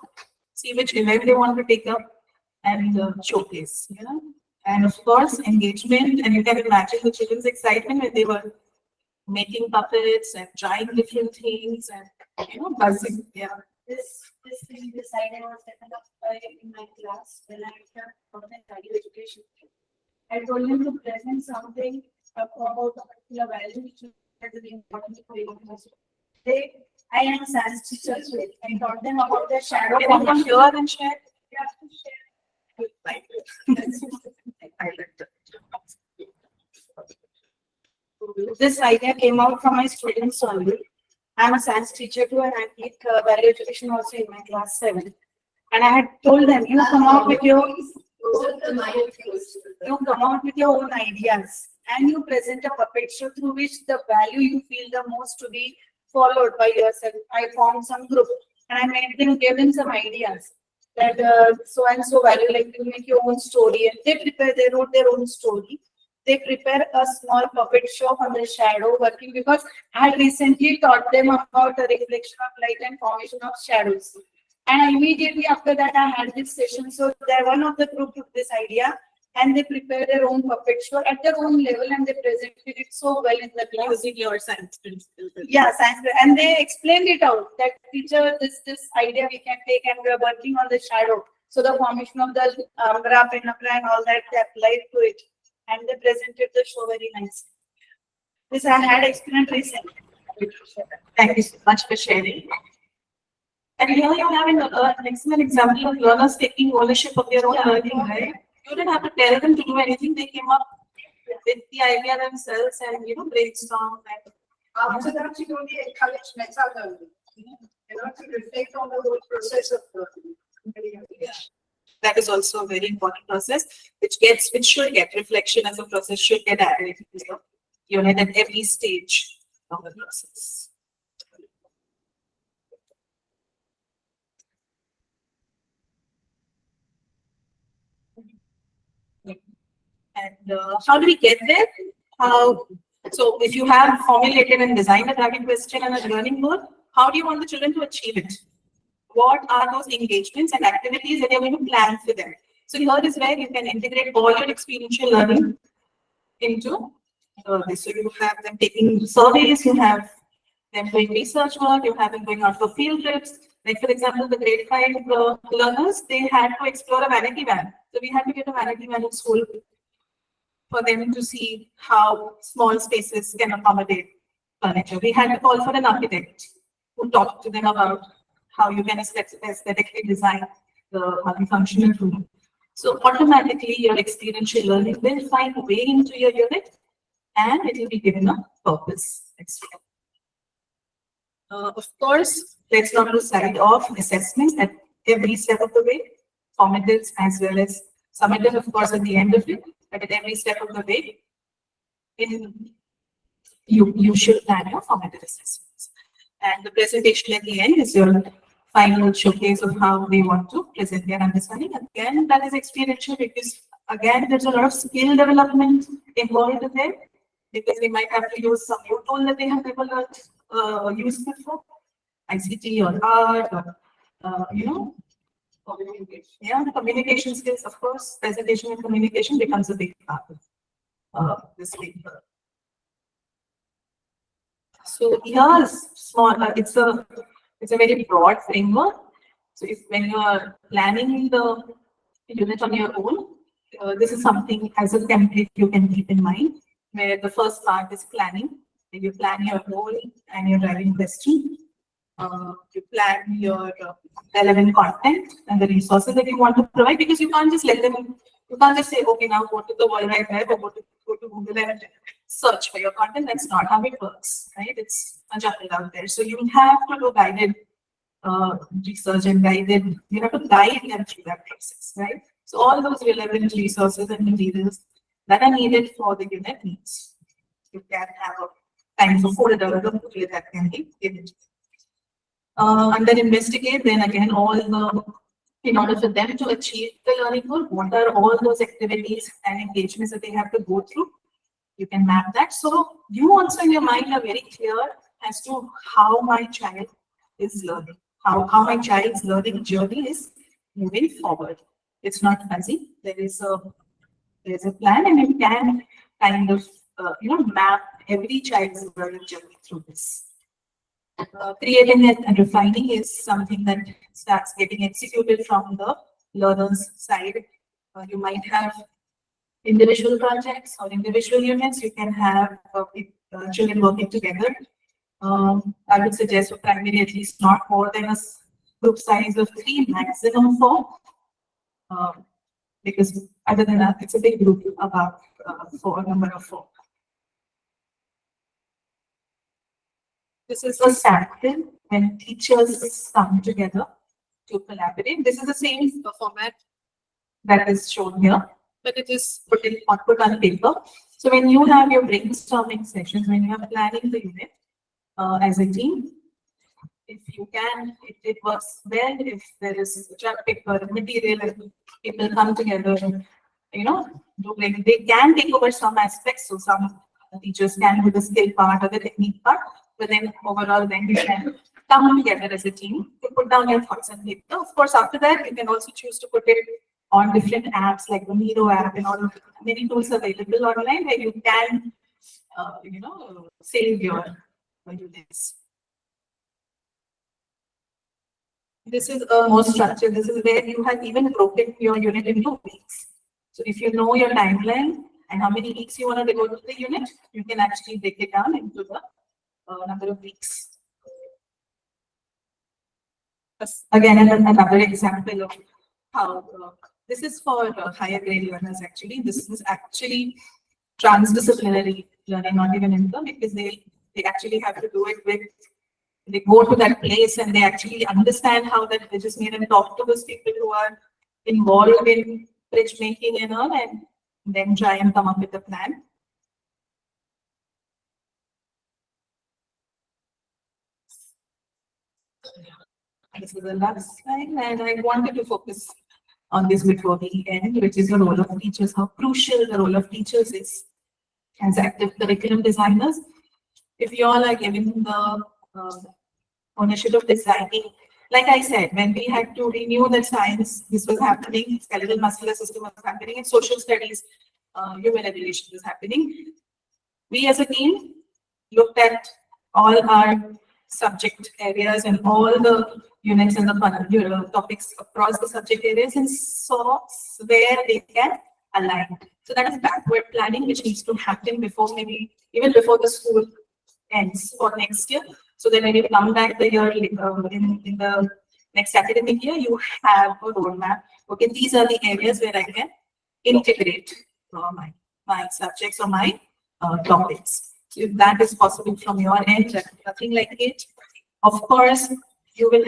see which event they want to take up and showcase. Yeah. And of course, engagement, and you can imagine the children's excitement when they were making puppets and trying different things and buzzing. Yeah. This thing decided was set up in my class when I taught value education. I told them to present something about a particular value which is very important for you. I am a science teacher, so I taught them about the shadow. Can you come here and share? You have to share. This idea came out from my students only. I'm a science teacher too, and I teach value education also in my class 7. And I had told them, you come out with your own ideas, and you present a puppet show through which the value you feel the most to be followed by yourself. I formed some group, and I gave them some ideas that so and so value, like you make your own story, and they wrote their own story. They prepare a small puppet show on the shadow working, because I had recently taught them about the reflection of light and formation of shadows. And immediately after that, I had this session. So one of the group took this idea and they prepared their own puppet show at their own level, and they presented it so well in the class. Using your science principles. Yeah, science, and they explained it out that teacher, this idea we can take, and we are working on the shadow. So the formation of the umbra, penumbra, and all that, they applied to it, and they presented the show very nicely. This I had experience recently. Thank you so much for sharing. And here you have an excellent example of learners taking ownership of their own learning, right? You didn't have to tell them to do anything. They came up with the idea themselves and brainstorm and After that, you only encourage meta learning, to reflect on the whole process of learning. That is also a very important process, which should get reflection as a process, should get added into your unit at every stage of the process. And how do we get there? So if you have formulated and designed a target question and a learning goal, how do you want the children to achieve it? What are those engagements and activities that you're going to plan for them? So here is where you can integrate all your experiential learning into this. So you have them taking surveys, you have them doing research work, you have them going out for field trips. Like for example, the grade 5 learners, they had to explore a vanity van. So we had to get a vanity van in school for them to see how small spaces can accommodate furniture. We had to call for an architect who talked to them about how you can aesthetically design the multifunctional room. So automatically your experiential learning will find a way into your unit and it will be given a purpose. Of course, let's not lose sight of assessments at every step of the way, formatives as well as summative, of course, at the end of it, but at every step of the way, you should plan your formative assessments. And the presentation at the end is your final showcase of how they want to present their understanding. Again, that is experiential because, again, there's a lot of skill development involved in there because they might have to use some new tool that they have never learned, used before, ICT or art or, communication skills, of course, presentation and communication becomes a big part of this paper. So here's small, it's a very broad framework. So if when you are planning the unit on your own, this is something as a template you can keep in mind, where the first part is planning. You plan your goal and your driving question. You plan your relevant content and the resources that you want to provide, because you can't just let them, you can't just say, okay, now go to the World Wide Web or go to Google and search for your content. That's not how it works, right? It's a jungle out there. So you have to do guided research and you have to guide them through that process, right? So all those relevant resources and materials that are needed for the unit needs. You can have a kind of a folder that can be given. And then investigate, then again, in order for them to achieve the learning goal, what are all those activities and engagements that they have to go through? You can map that. So you also in your mind are very clear as to how my child is learning, how my child's learning journey is moving forward. It's not fuzzy. There's a plan, and you can kind of map every child's learning journey through this. Creating it and refining is something that starts getting executed from the learner's side. You might have individual projects or individual units. You can have children working together. I would suggest for primary at least not more than a group size of 3, maximum 4. Because other than that, it's a big group about 4, number of 4. This is a sample when teachers come together to collaborate. This is the same format that is shown here, but it is put on paper. So when you have your brainstorming sessions, when you are planning the unit as a team, if you can, it works well if there is chart paper material and people come together and they can take over some aspects. So some teachers can do the skill part or the technique part, but then overall then you can come together as a team to put down your thoughts on paper. Of course, after that you can also choose to put it on different apps like the Miro app and all many tools available online where you can save your units. This is a more structured. This is where you have even broken your unit into weeks. So if you know your timeline and how many weeks you want to devote to the unit, you can actually break it down into the number of weeks. Again, another example of how this is for higher grade learners. Actually, this is actually transdisciplinary learning, not even income, because they They actually have to do it with, they go to that place and they actually understand how that bridge is made and talk to those people who are involved in bridge making and all, and then try and come up with a plan. This is the last slide, and I wanted to focus on this before we end, which is the role of teachers, how crucial the role of teachers is as active curriculum designers. If you all are given the ownership of designing, like I said, when we had to renew that science, this was happening, skeletal muscular system was happening, and social studies, human evolution was happening. We as a team looked at all our subject areas and all the units and the topics across the subject areas and saw where they can align. So that is backward planning, which needs to happen before, maybe even before the school ends for next year. So then when you come back the year in the next academic year, you have a roadmap. Okay, these are the areas where I can integrate my subjects or my topics. So if that is possible from your end, nothing like it. Of course, you will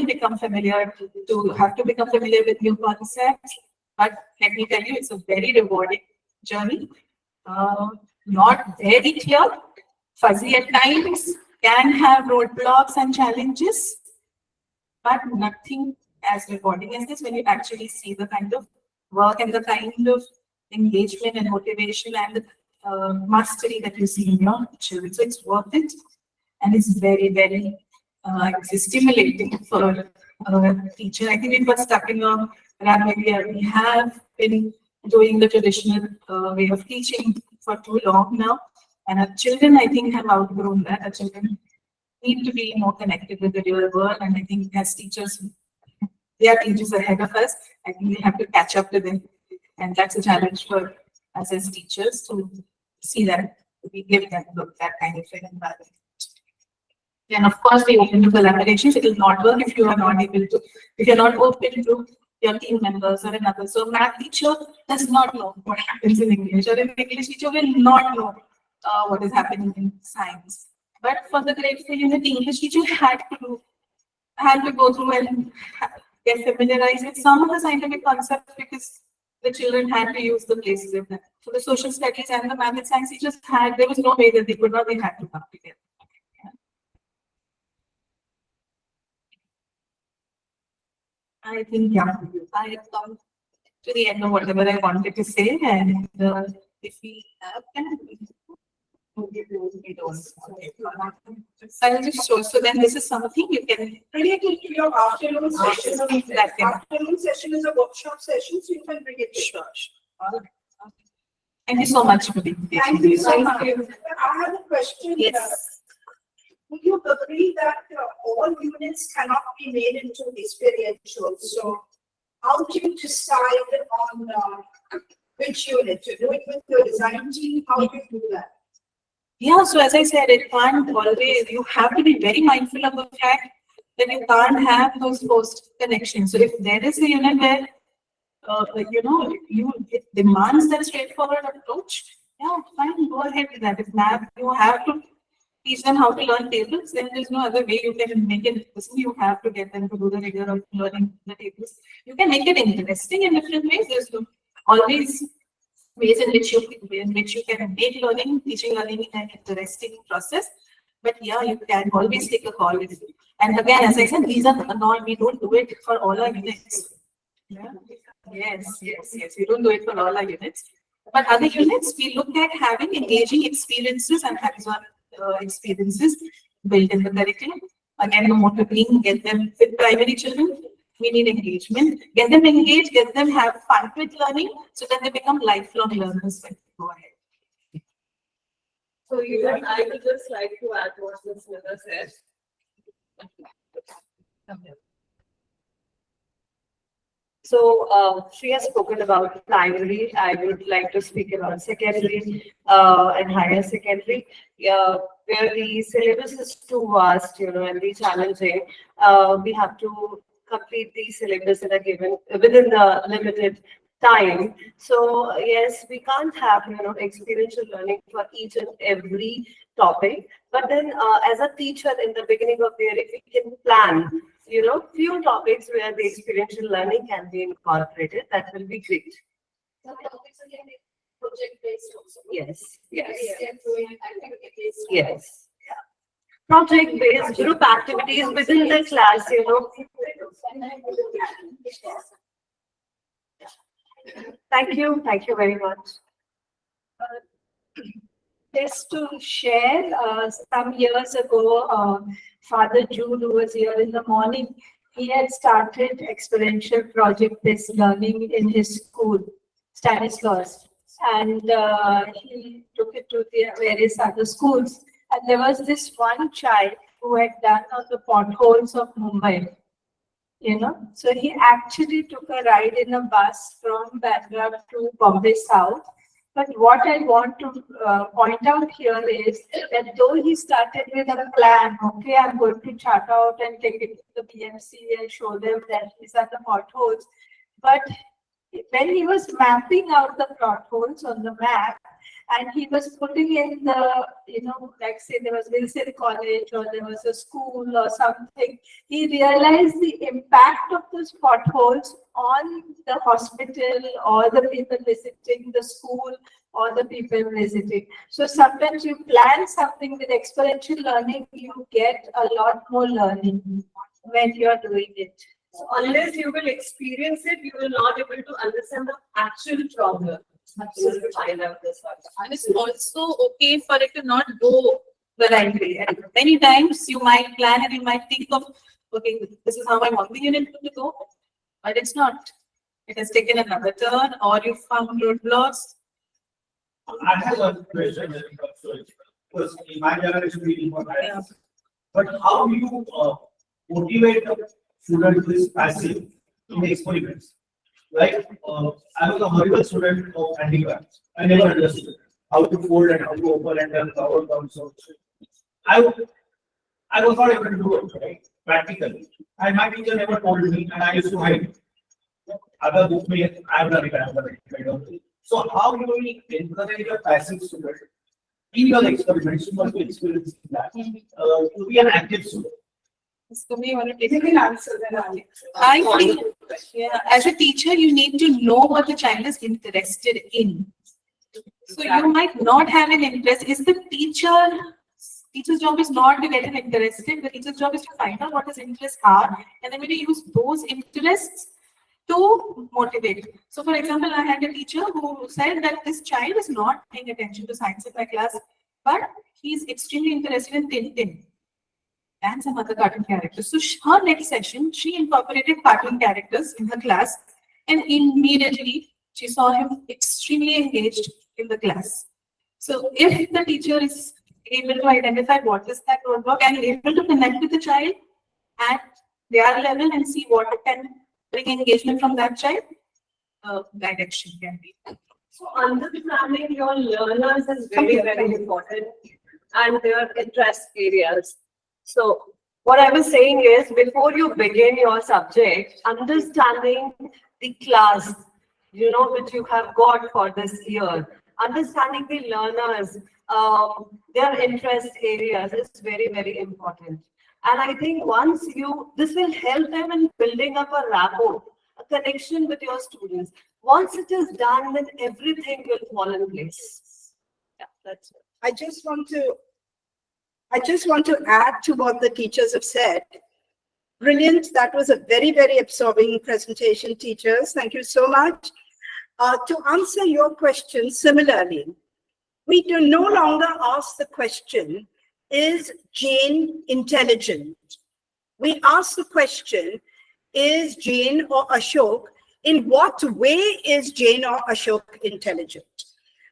become familiar with new concepts. But let me tell you, it's a very rewarding journey. Not very clear, fuzzy at times, can have roadblocks and challenges, but nothing as rewarding as this when you actually see the kind of work and the kind of engagement and motivation and the mastery that you see in your children. So it's worth it, and it's very, very stimulating for a teacher. I think we got stuck in a rat where we have been doing the traditional way of teaching for too long now, and our children, I think, have outgrown that. Our children need to be more connected with the real world, and I think as teachers, they are teachers ahead of us. I think we have to catch up to them, and that's a challenge for us as teachers to see that we give them that kind of environment. And of course, we open to collaborations. It will not work if you are not able to, if you're not open to your team members or another. So math teacher does not know what happens in English, or an English teacher will not know what is happening in science. But for the grade 4 unit, the English teacher had to go through and get familiarized with some of the scientific concepts because the children had to use the places of them. So the social studies and the math and science teachers there was no way that they could not, they had to come together. I think, yeah, I have come to the end of whatever I wanted to say, and if we have, I'll just show. So then this is something you can Bring it into your afternoon session. Afternoon session is a workshop session, so you can bring it. Sure. Thank you so much for being here. Thank you so much. I have a question. Yes. Would you agree that all units cannot be made into experiential? So how do you decide on which unit to do it with your design team? How do you do that? Yeah, so as I said, it can't always, you have to be very mindful of the fact that you can't have those forced connections. So if there is a unit where, it demands that straightforward approach, yeah, fine, go ahead with that. If math, you have to teach them how to learn tables, then there's no other way you can make it. You have to get them to do the rigor of learning the tables. You can make it interesting in different ways. There's always ways in which you can make teaching learning an interesting process. But yeah, you can always take a call with it. And again, as I said, these are not, we don't do it for all our units. Yeah. Yes. We don't do it for all our units. But other units, we look at having engaging experiences and hands-on experiences built in the curriculum. Again, the motor being get them with primary children. We need engagement. Get them engaged, get them have fun with learning, so that they become lifelong learners when they go ahead. So even I would just like to add what Ms. Smita said. So she has spoken about primary. I would like to speak about secondary and higher secondary. Where the syllabus is too vast, and the challenging. We have to complete the syllabus that are given within the limited time. So yes, we can't have, experiential learning for each and every topic. But then as a teacher in the beginning of the year, if we can plan, few topics where the experiential learning can be incorporated, that will be great. Some topics are getting project based also. Yes, yes, They are doing activity based. yes. Project based group activities within the class, Thank you very much. Just to share, some years ago, Father Jude, who was here in the morning, he had started experiential project-based learning in his school, Stanislaus, and he took it to the various other schools. And there was this one child who had done on the potholes of Mumbai. So he actually took a ride in a bus from Bandra to Bombay South. But what I want to point out here is that though he started with a plan, okay, I'm going to chart out and take it to the PMC and show them that these are the potholes. But when he was mapping out the potholes on the map, and he was putting in the, like say there was Wilson College or there was a school or something, he realized the impact of those potholes on the hospital or the people visiting the school or the people visiting. So sometimes you plan something with experiential learning, you get a lot more learning when you are doing it. So unless you will experience it, you will not able to understand the actual problem. Absolutely. Find out this one. And it's also okay for it to not go the right way. And many times you might plan and you might think of, okay, this is how I want the unit to go, but it's not. It has taken another turn, or you found roadblocks. I have one question. Because in my generation, we did not have. But how do you motivate a student who is passive in experiments? Like, I was a horrible student of handicrafts. I never understood how to fold and how to open and then cover down. So I was not able to do it, right? Practically. And my teacher never told me, and I used to hide. Other book me, I have done it, I have done it. So how do you encourage a passive student in your experiments to experience that to be an active student? So me, want to take You can answer that. I think, as a teacher, you need to know what the child is interested in. So you might not have an interest. Is the teacher's job is not to get him interested. The teacher's job is to find out what his interests are, and then we use those interests to motivate. So, for example, I had a teacher who said that this child is not paying attention to science in my class, but he's extremely interested in Tintin and some other cartoon characters. So her next session, she incorporated cartoon characters in her class, and immediately she saw him extremely engaged in the class. So if the teacher is able to identify what is that roadblock and able to connect with the child at their level and see what can bring engagement from that child, direction can be. So understanding your learners is very, very important, and their interest areas. So what I was saying is, before you begin your subject, understanding the class, which you have got for this year, understanding the learners, their interest areas is very, very important. And I think this will help them in building up a rapport, a connection with your students. Once it is done, then everything will fall in place. Yeah, that's it. I just want to add to what the teachers have said. Brilliant. That was a very, very absorbing presentation, teachers. Thank you so much. To answer your question similarly, we do no longer ask the question, is Jane intelligent? We ask the question, is Jane or Ashok, in what way is Jane or Ashok intelligent?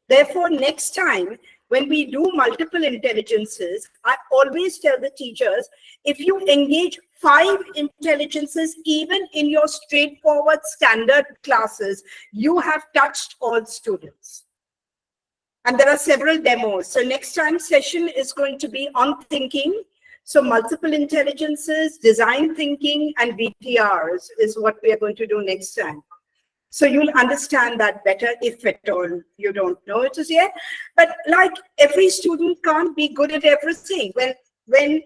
Therefore, next time, when we do multiple intelligences, I always tell the teachers, if you engage 5 intelligences, even in your straightforward standard classes, you have touched all students. And there are several demos. So next time session is going to be on thinking. So multiple intelligences, design thinking, and VTRs is what we are going to do next time. So you'll understand that better if at all you don't know it as yet. But like every student can't be good at everything. When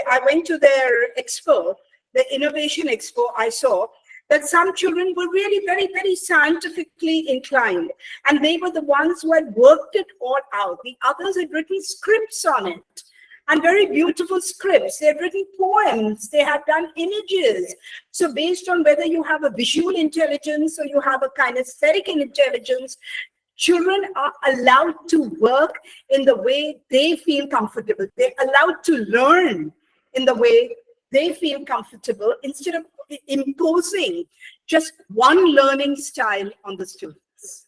I went to their expo, the innovation expo, I saw that some children were really very, very scientifically inclined. And they were the ones who had worked it all out. The others had written scripts on it. And very beautiful scripts. They had written poems. They had done images. So based on whether you have a visual intelligence or you have a kinesthetic intelligence, children are allowed to work in the way they feel comfortable. They're allowed to learn in the way they feel comfortable instead of imposing just one learning style on the students.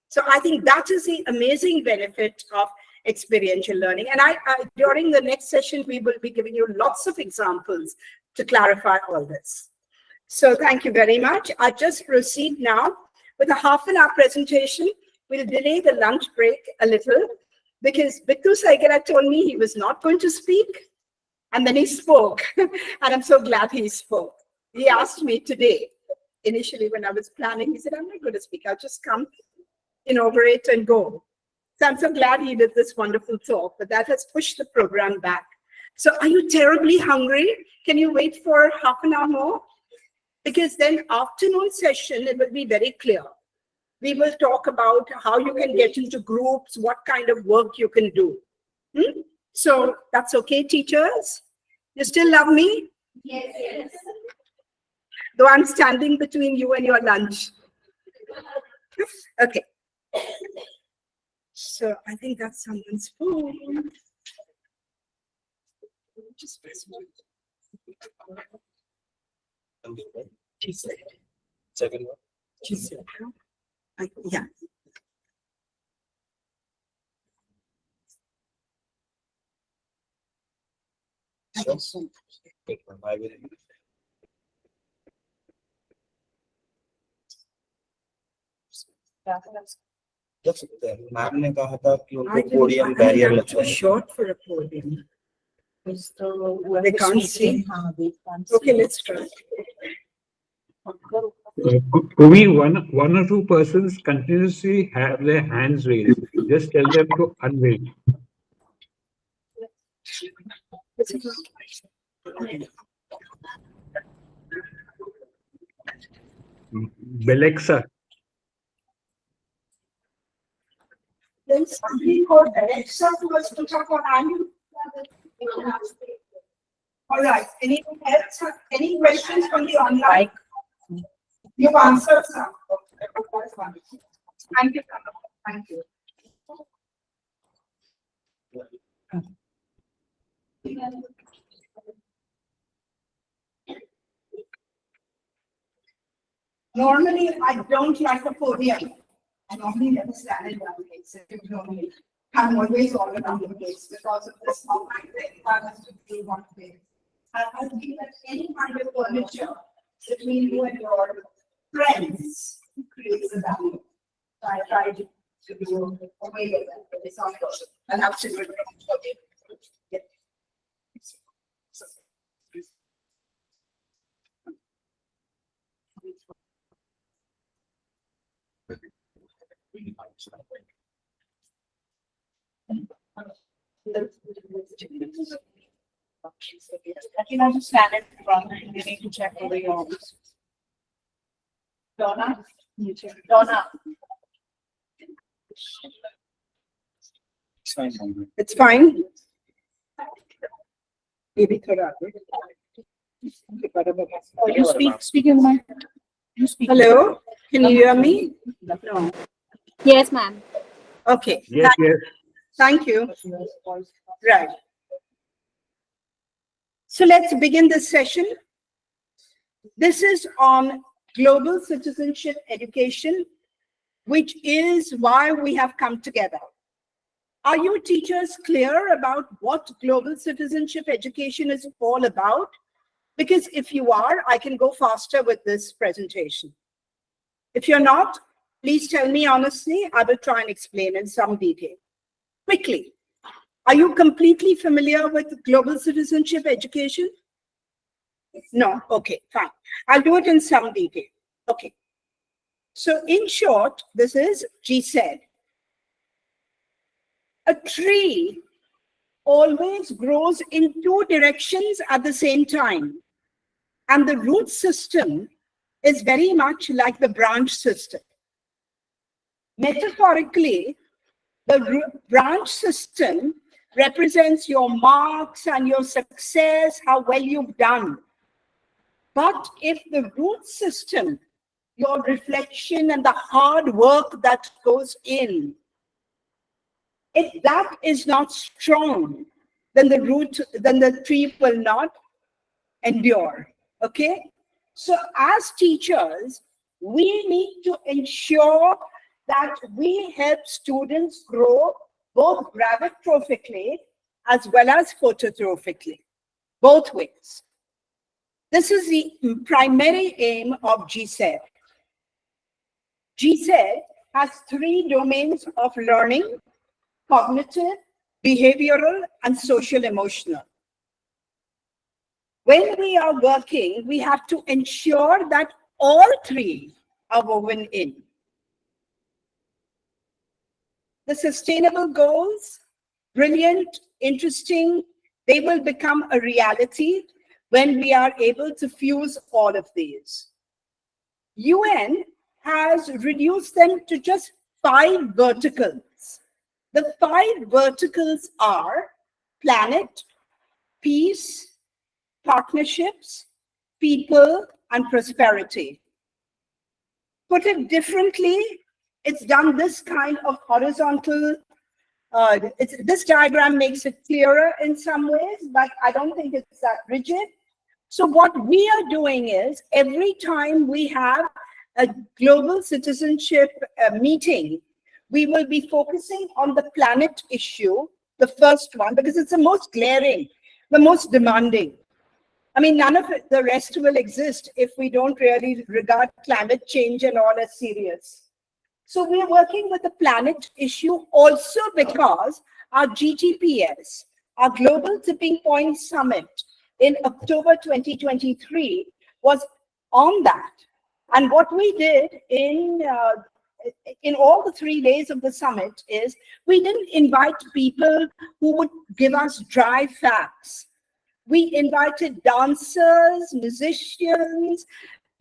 So I think that is the amazing benefit of experiential learning. And I during the next session, we will be giving you lots of examples to clarify all this. So thank you very much. I just proceed now with a half-an-hour presentation. We'll delay the lunch break a little because Bittu Saigara told me he was not going to speak. And then he spoke. And I'm so glad he spoke. He asked me today, initially when I was planning, he said, I'm not going to speak. I'll just come, inaugurate and go. So I'm so glad he did this wonderful talk, but that has pushed the program back. So are you terribly hungry? Can you wait for half an hour more? Because then afternoon session, it will be very clear. We will talk about how you can get into groups, what kind of work you can do. So that's okay, teachers? You still love me? Yes, yes. Though I'm standing between you and your lunch. Okay. So I think that's someone's phone. Just press one. She said. Second one. She said. Yeah. Ma'am ने कहा था कि उनको podium barrier लगता Too है. short for a podium. So They can't see. Okay, let's try. Kumi, one or two persons continuously have their hands raised. Just tell them to unraise. Belexa. Then somebody called Alexa to us to talk on annual. All right. Anyone else? Any questions from the online? You've answered some. Thank you. Thank you. Normally, I don't like a podium. I normally never stand in one place. I'm always all around the place because of this online thing. I have to be one place. I feel that any kind of furniture between you and your friends creates a value. So I try to do away with that, but it's not good. I'll have to do it. Yeah. I think I just stand in front and you need to check over your. Donna? Donna. It's fine. Maybe thoda. Oh, you speak in my. You speak. Hello, can you hear me? No. Yes, ma'am. Okay. Yes, yes. Thank you. Right. So let's begin this session. This is on global citizenship education, which is why we have come together. Are you teachers clear about what global citizenship education is all about? Because if you are, I can go faster with this presentation. If you're not, please tell me honestly. I will try and explain in some detail. Quickly, are you completely familiar with global citizenship education? No? Okay, fine. I'll do it in some detail. Okay. So in short, this is GCED. A tree always grows in two directions at the same time. And the root system is very much like the branch system. Metaphorically, the branch system represents your marks and your success, how well you've done. But if the root system, your reflection and the hard work that goes in, if that is not strong, then the tree will not endure. Okay? So as teachers, we need to ensure that we help students grow both gravitrophically as well as phototrophically, both ways. This is the primary aim of GCED. GCED has three domains of learning: cognitive, behavioral, and social emotional. When we are working, we have to ensure that all three are woven in. The sustainable goals, brilliant, interesting, they will become a reality when we are able to fuse all of these. UN has reduced them to just 5 verticals. The 5 verticals are planet, peace, partnerships, people, and prosperity. Put it differently, it's done this kind of horizontal, this diagram makes it clearer in some ways, but I don't think it's that rigid. So what we are doing is, every time we have a global citizenship meeting, we will be focusing on the planet issue, the first one, because it's the most glaring, the most demanding. I mean, none of it, the rest will exist if we don't really regard climate change and all as serious. So we're working with the planet issue also because our GTPS, our Global Tipping Point Summit in October 2023 was on that. And what we did in all the 3 days of the summit is we didn't invite people who would give us dry facts. We invited dancers, musicians,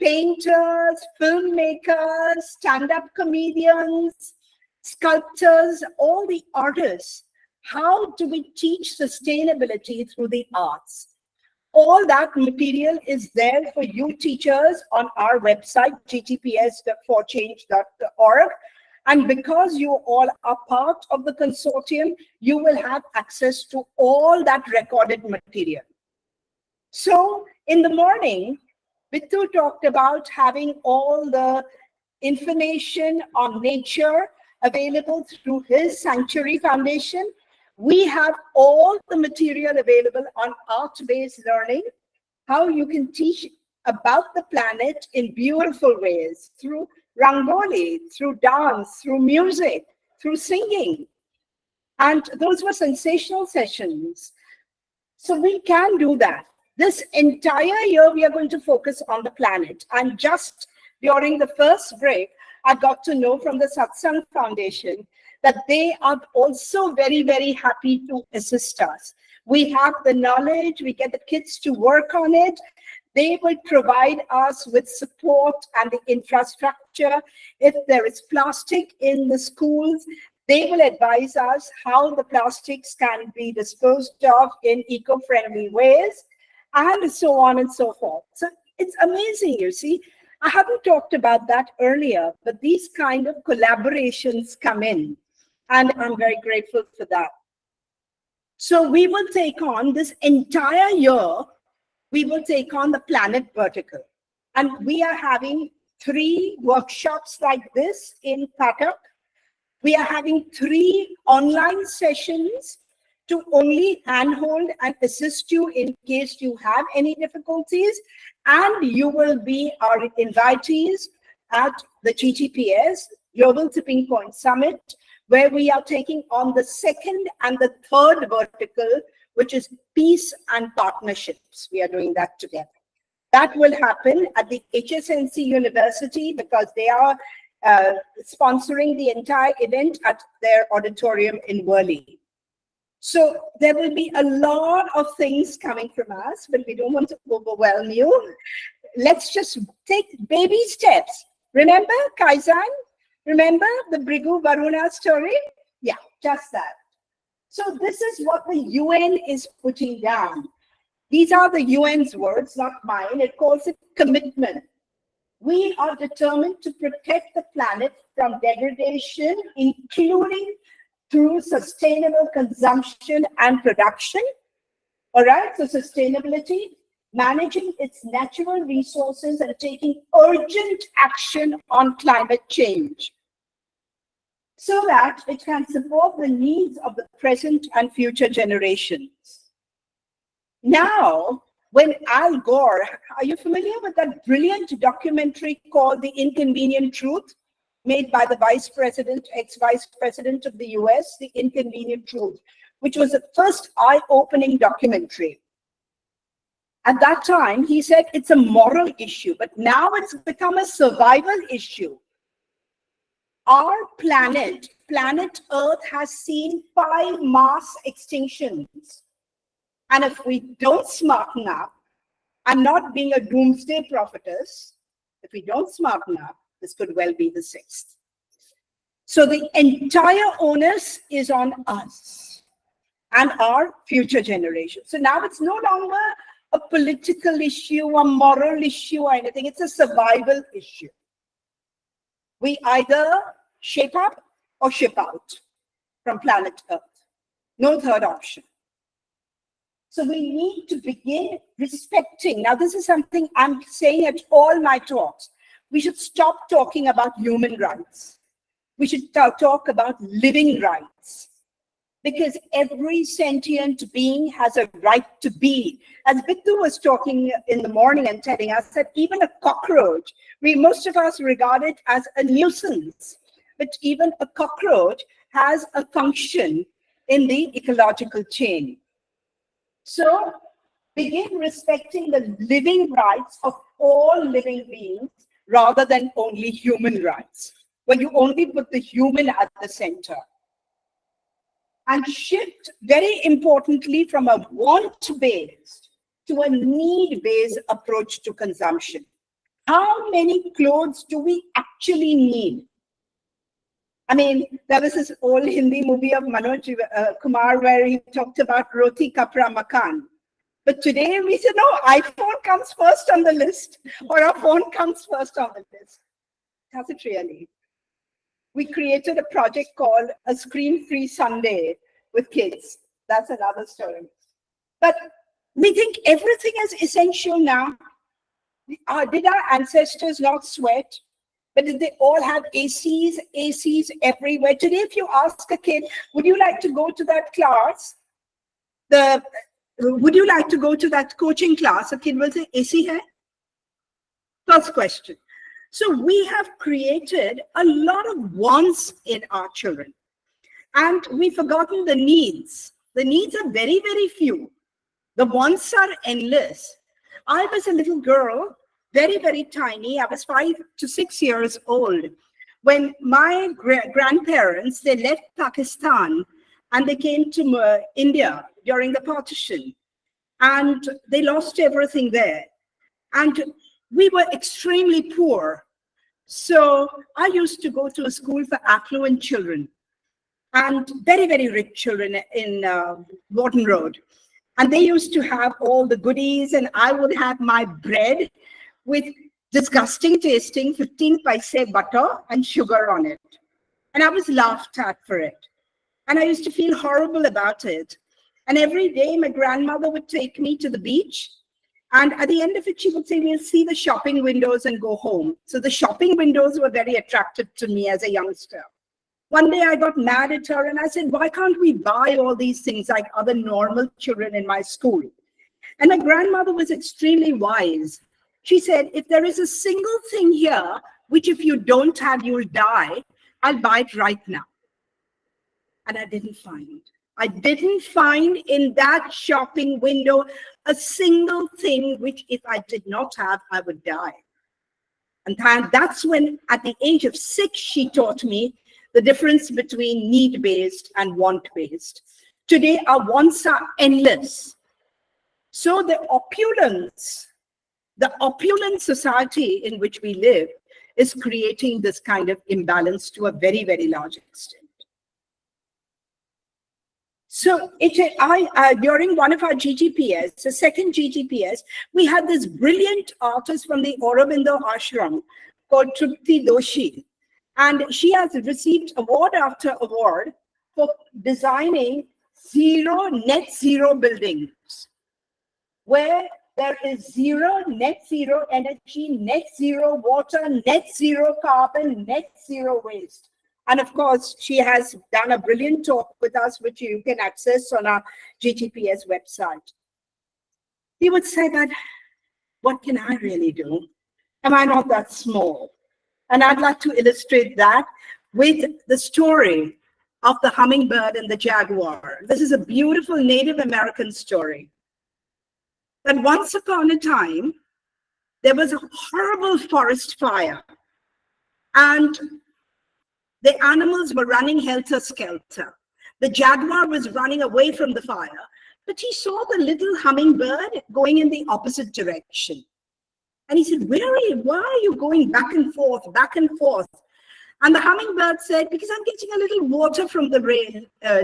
painters, filmmakers, stand-up comedians, sculptors, all the artists. How do we teach sustainability through the arts? All that material is there for you teachers on our website, gtps.forchange.org. And because you all are part of the consortium, you will have access to all that recorded material. So in the morning, Bittu talked about having all the information on nature available through his Sanctuary Foundation. We have all the material available on art-based learning, how you can teach about the planet in beautiful ways, through rangoli, through dance, through music, through singing. And those were sensational sessions. So we can do that. This entire year, we are going to focus on the planet. And just during the first break, I got to know from the Satsang Foundation that they are also very, very happy to assist us. We have the knowledge, we get the kids to work on it. They will provide us with support and the infrastructure. If there is plastic in the schools, they will advise us how the plastics can be disposed of in eco-friendly ways, and so on and so forth. So it's amazing, you see. I haven't talked about that earlier, but these kind of collaborations come in, and I'm very grateful for that. So we will take on this entire year, we will take on the planet vertical. And we are having 3 workshops like this in Cuttack. We are having 3 online sessions to only handhold and assist you in case you have any difficulties. And you will be our invitees at the GTPS, Global Tipping Point Summit, where we are taking on the 2nd and the 3rd vertical, which is peace and partnerships. We are doing that together. That will happen at the HSNC University because they are sponsoring the entire event at their auditorium in Worli. So there will be a lot of things coming from us, but we don't want to overwhelm you. Let's just take baby steps. Remember Kaizen? Remember the Brigu Varuna story? Yeah, just that. So this is what the UN is putting down. These are the UN's words, not mine. It calls it commitment. We are determined to protect the planet from degradation, including through sustainable consumption and production. All right, so sustainability, managing its natural resources and taking urgent action on climate change so that it can support the needs of the present and future generations. Now, when Al Gore, are you familiar with that brilliant documentary called The Inconvenient Truth, made by the vice president, ex-vice president of the US, The Inconvenient Truth, which was the first eye-opening documentary. At that time, he said it's a moral issue, but now it's become a survival issue. Our planet Earth, has seen 5 mass extinctions. And if we don't smarten up, I'm not being a doomsday prophetess, if we don't smarten up, this could well be the 6th. So the entire onus is on us and our future generations. So now it's no longer a political issue, a moral issue, or anything. It's a survival issue. We either shape up or ship out from planet Earth. No third option. So we need to begin respecting. Now, this is something I'm saying at all my talks. We should stop talking about human rights. We should talk about living rights. Because every sentient being has a right to be. As Bittu was talking in the morning and telling us that even a cockroach, most of us regard it as a nuisance, but even a cockroach has a function in the ecological chain. So begin respecting the living rights of all living beings rather than only human rights, when you only put the human at the center. And shift, very importantly, from a want-based to a need-based approach to consumption. How many clothes do we actually need? I mean, there was this old Hindi movie of Manoj Kumar where he talked about roti kapra makan. But today we said, no, iPhone comes first on the list, or our phone comes first on the list. Has it really? We created a project called A Screen-Free Sunday with kids. That's another story. But we think everything is essential now. Did our ancestors not sweat? But did they all have ACs everywhere? Today, if you ask a kid, would you like to go to that class? Would you like to go to that coaching class? A kid will say, AC hai? First question. So we have created a lot of wants in our children. And we've forgotten the needs. The needs are very, very few. The wants are endless. I was a little girl, very, very tiny. I was 5 to 6 years old when my grandparents, they left Pakistan and they came to India during the partition. And they lost everything there. And we were extremely poor. So I used to go to a school for affluent children and very, very rich children in Wharton Road. And they used to have all the goodies, and I would have my bread with disgusting tasting 15 paise butter and sugar on it. And I was laughed at for it. And I used to feel horrible about it. And every day my grandmother would take me to the beach. And at the end of it, she would say, we'll see the shopping windows and go home. So the shopping windows were very attractive to me as a youngster. One day I got mad at her and I said, why can't we buy all these things like other normal children in my school? And my grandmother was extremely wise. She said, if there is a single thing here, which if you don't have, you'll die, I'll buy it right now. And I didn't find. I didn't find in that shopping window a single thing which if I did not have, I would die. And that's when, at the age of 6, she taught me the difference between need-based and want-based. Today, our wants are endless. So the opulent society in which we live is creating this kind of imbalance to a very, very large extent. So during one of our GGPS, the second GGPS, we had this brilliant artist from the Aurobindo Ashram called Trupti Doshi. And she has received award after award for designing net zero buildings, where there is net zero energy, net zero water, net zero carbon, net zero waste. And of course, she has done a brilliant talk with us, which you can access on our GGPS website. He would say that, what can I really do? Am I not that small? And I'd like to illustrate that with the story of the hummingbird and the jaguar. This is a beautiful Native American story. That once upon a time, there was a horrible forest fire, and the animals were running helter-skelter. The jaguar was running away from the fire, but he saw the little hummingbird going in the opposite direction. And he said, why are you going back and forth, back and forth? And the hummingbird said, because I'm getting a little water from the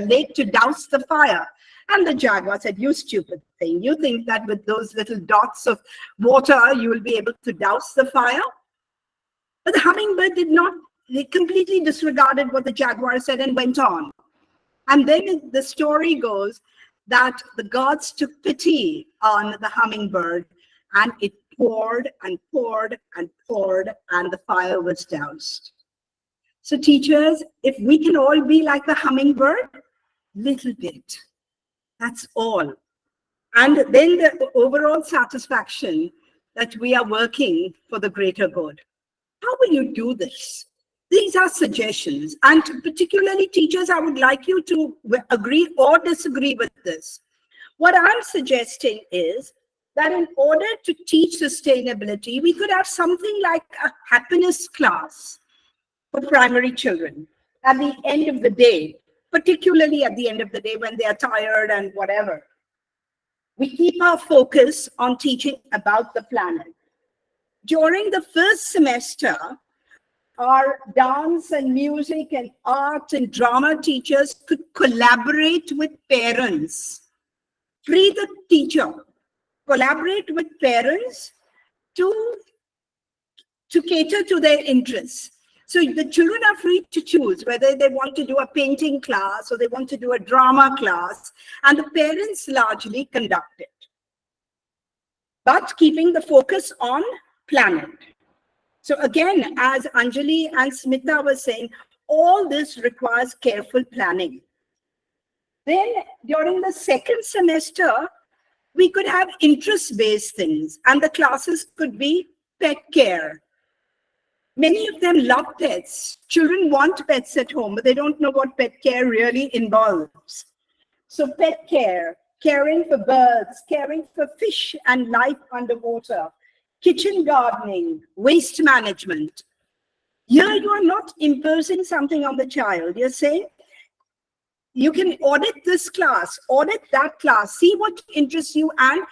lake to douse the fire. And the jaguar said, you stupid thing. You think that with those little dots of water, you will be able to douse the fire? But the hummingbird did not. They completely disregarded what the jaguar said and went on. And then the story goes that the gods took pity on the hummingbird, and it poured and poured and poured, and the fire was doused. So teachers, if we can all be like the hummingbird, little bit, that's all. And then the overall satisfaction that we are working for the greater good. How will you do this? These are suggestions, and particularly teachers, I would like you to agree or disagree with this. What I'm suggesting is that in order to teach sustainability, we could have something like a happiness class for primary children at the end of the day, particularly at the end of the day when they are tired and whatever. We keep our focus on teaching about the planet. During the first semester, our dance and music and art and drama teachers could collaborate with parents. Free the teacher, collaborate with parents to cater to their interests. So the children are free to choose whether they want to do a painting class or they want to do a drama class, and the parents largely conduct it. But keeping the focus on planet. So again, as Anjali and Smita were saying, all this requires careful planning. Then during the second semester, we could have interest-based things, and the classes could be pet care. Many of them love pets. Children want pets at home, but they don't know what pet care really involves. So pet care, caring for birds, caring for fish and life underwater, kitchen gardening, waste management. Here you are not imposing something on the child. You're saying, you can audit this class, audit that class, see what interests you, and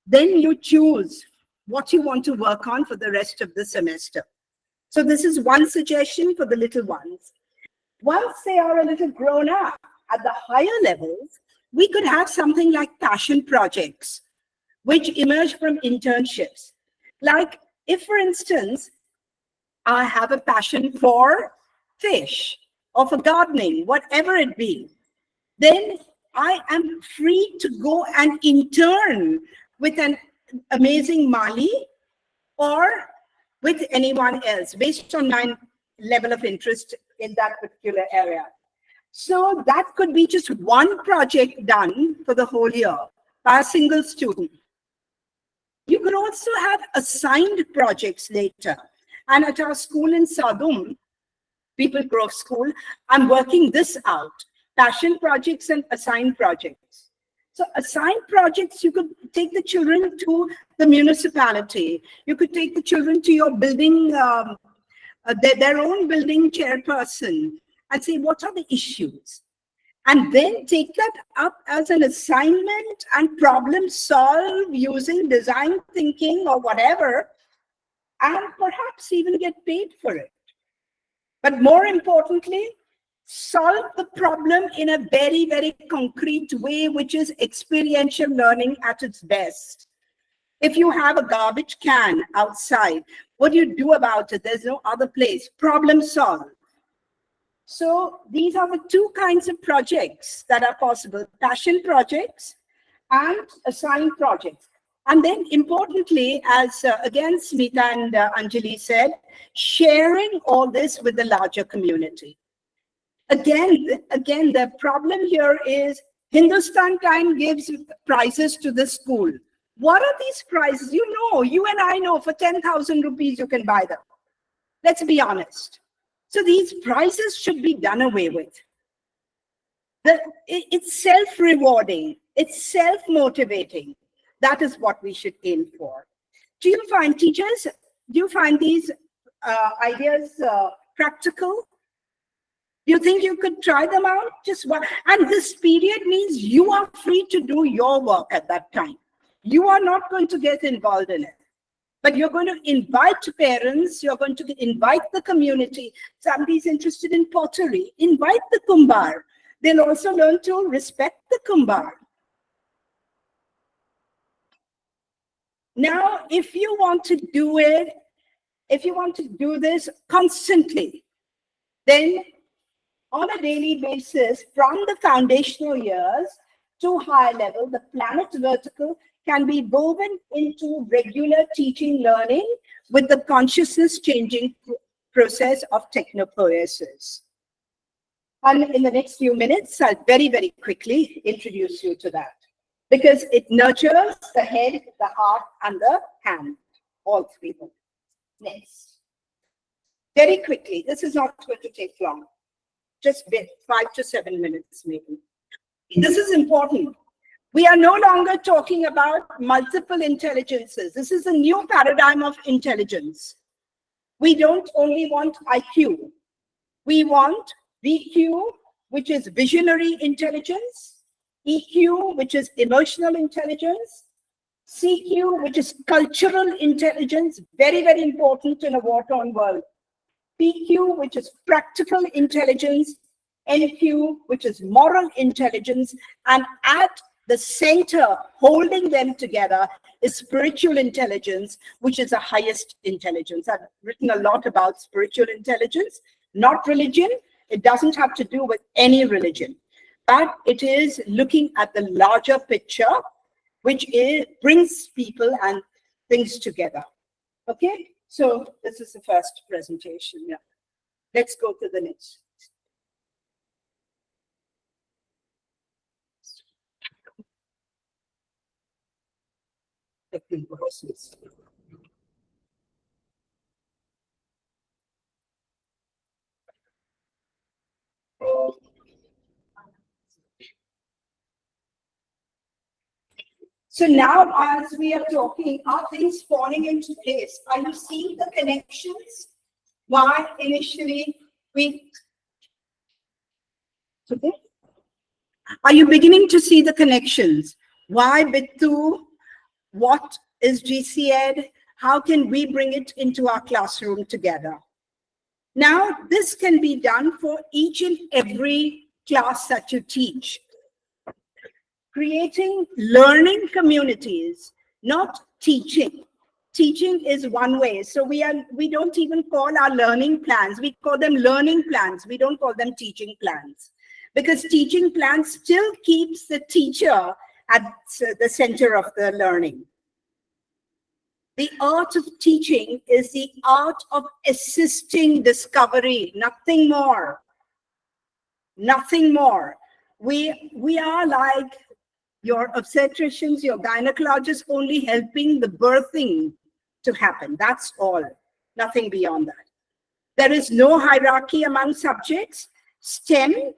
then you choose what you want to work on for the rest of the semester. So this is one suggestion for the little ones. Once they are a little grown up at the higher levels, we could have something like passion projects, which emerge from internships. Like if, for instance, I have a passion for fish or for gardening, whatever it be, then I am free to go and intern with an amazing Mali or with anyone else based on my level of interest in that particular area. So that could be just one project done for the whole year by a single student. You could also have assigned projects later. And at our school in Sadum, People Grove School, I'm working this out, passion projects and assigned projects. So assigned projects, you could take the children to the municipality. You could take the children to your building, their own building chairperson, and say, what are the issues? And then take that up as an assignment and problem solve using design thinking or whatever, and perhaps even get paid for it. But more importantly, solve the problem in a very, very concrete way, which is experiential learning at its best. If you have a garbage can outside, what do you do about it? There's no other place. Problem solve. So these are the two kinds of projects that are possible: passion projects and assigned projects. And then importantly, as again Smita and Anjali said, sharing all this with the larger community. Again, the problem here is Hindustan Time gives prizes to the school. What are these prizes? You know, you and I know, for 10,000 rupees you can buy them. Let's be honest. So these prizes should be done away with. It's self-rewarding. It's self-motivating. That is what we should aim for. Do you find, teachers, do you find these ideas practical? Do you think you could try them out? Just one. And this period means you are free to do your work at that time. You are not going to get involved in it. But you're going to invite parents, you're going to invite the community. Somebody's interested in pottery, invite the Kumbhar. They'll also learn to respect the Kumbhar. Now, if you want to do it, if you want to do this constantly, then on a daily basis, from the foundational years to high level, the planet vertical can be woven into regular teaching learning with the consciousness changing process of technopoiesis. And in the next few minutes, I'll very, very quickly introduce you to that, because it nurtures the head, the heart, and the hand, all three of them. Next. Very quickly, this is not going to take long, just 5 to 7 minutes maybe. This is important. We are no longer talking about multiple intelligences. This is a new paradigm of intelligence. We don't only want IQ. We want VQ, which is visionary intelligence, EQ, which is emotional intelligence, CQ, which is cultural intelligence, very, very important in a war-torn world, PQ, which is practical intelligence, NQ, which is moral intelligence, and at the center, holding them together, is spiritual intelligence, which is the highest intelligence. I've written a lot about spiritual intelligence, not religion. It doesn't have to do with any religion, but it is looking at the larger picture, which brings people and things together. Okay, so this is the first presentation. Yeah. Let's go to the next. So now, as we are talking, are things falling into place? Are you seeing the connections? Why initially we... Okay. Are you beginning to see the connections? Why Bittu? What is GCED? How can we bring it into our classroom together? Now, this can be done for each and every class that you teach. Creating learning communities, not teaching. Teaching is one way. So we don't even call our learning plans. We call them learning plans. We don't call them teaching plans, because teaching plans still keeps the teacher at the center of the learning. The art of teaching is the art of assisting discovery, nothing more. Nothing more. We are like your obstetricians, your gynecologists, only helping the birthing to happen. That's all. Nothing beyond that. There is no hierarchy among subjects. STEM,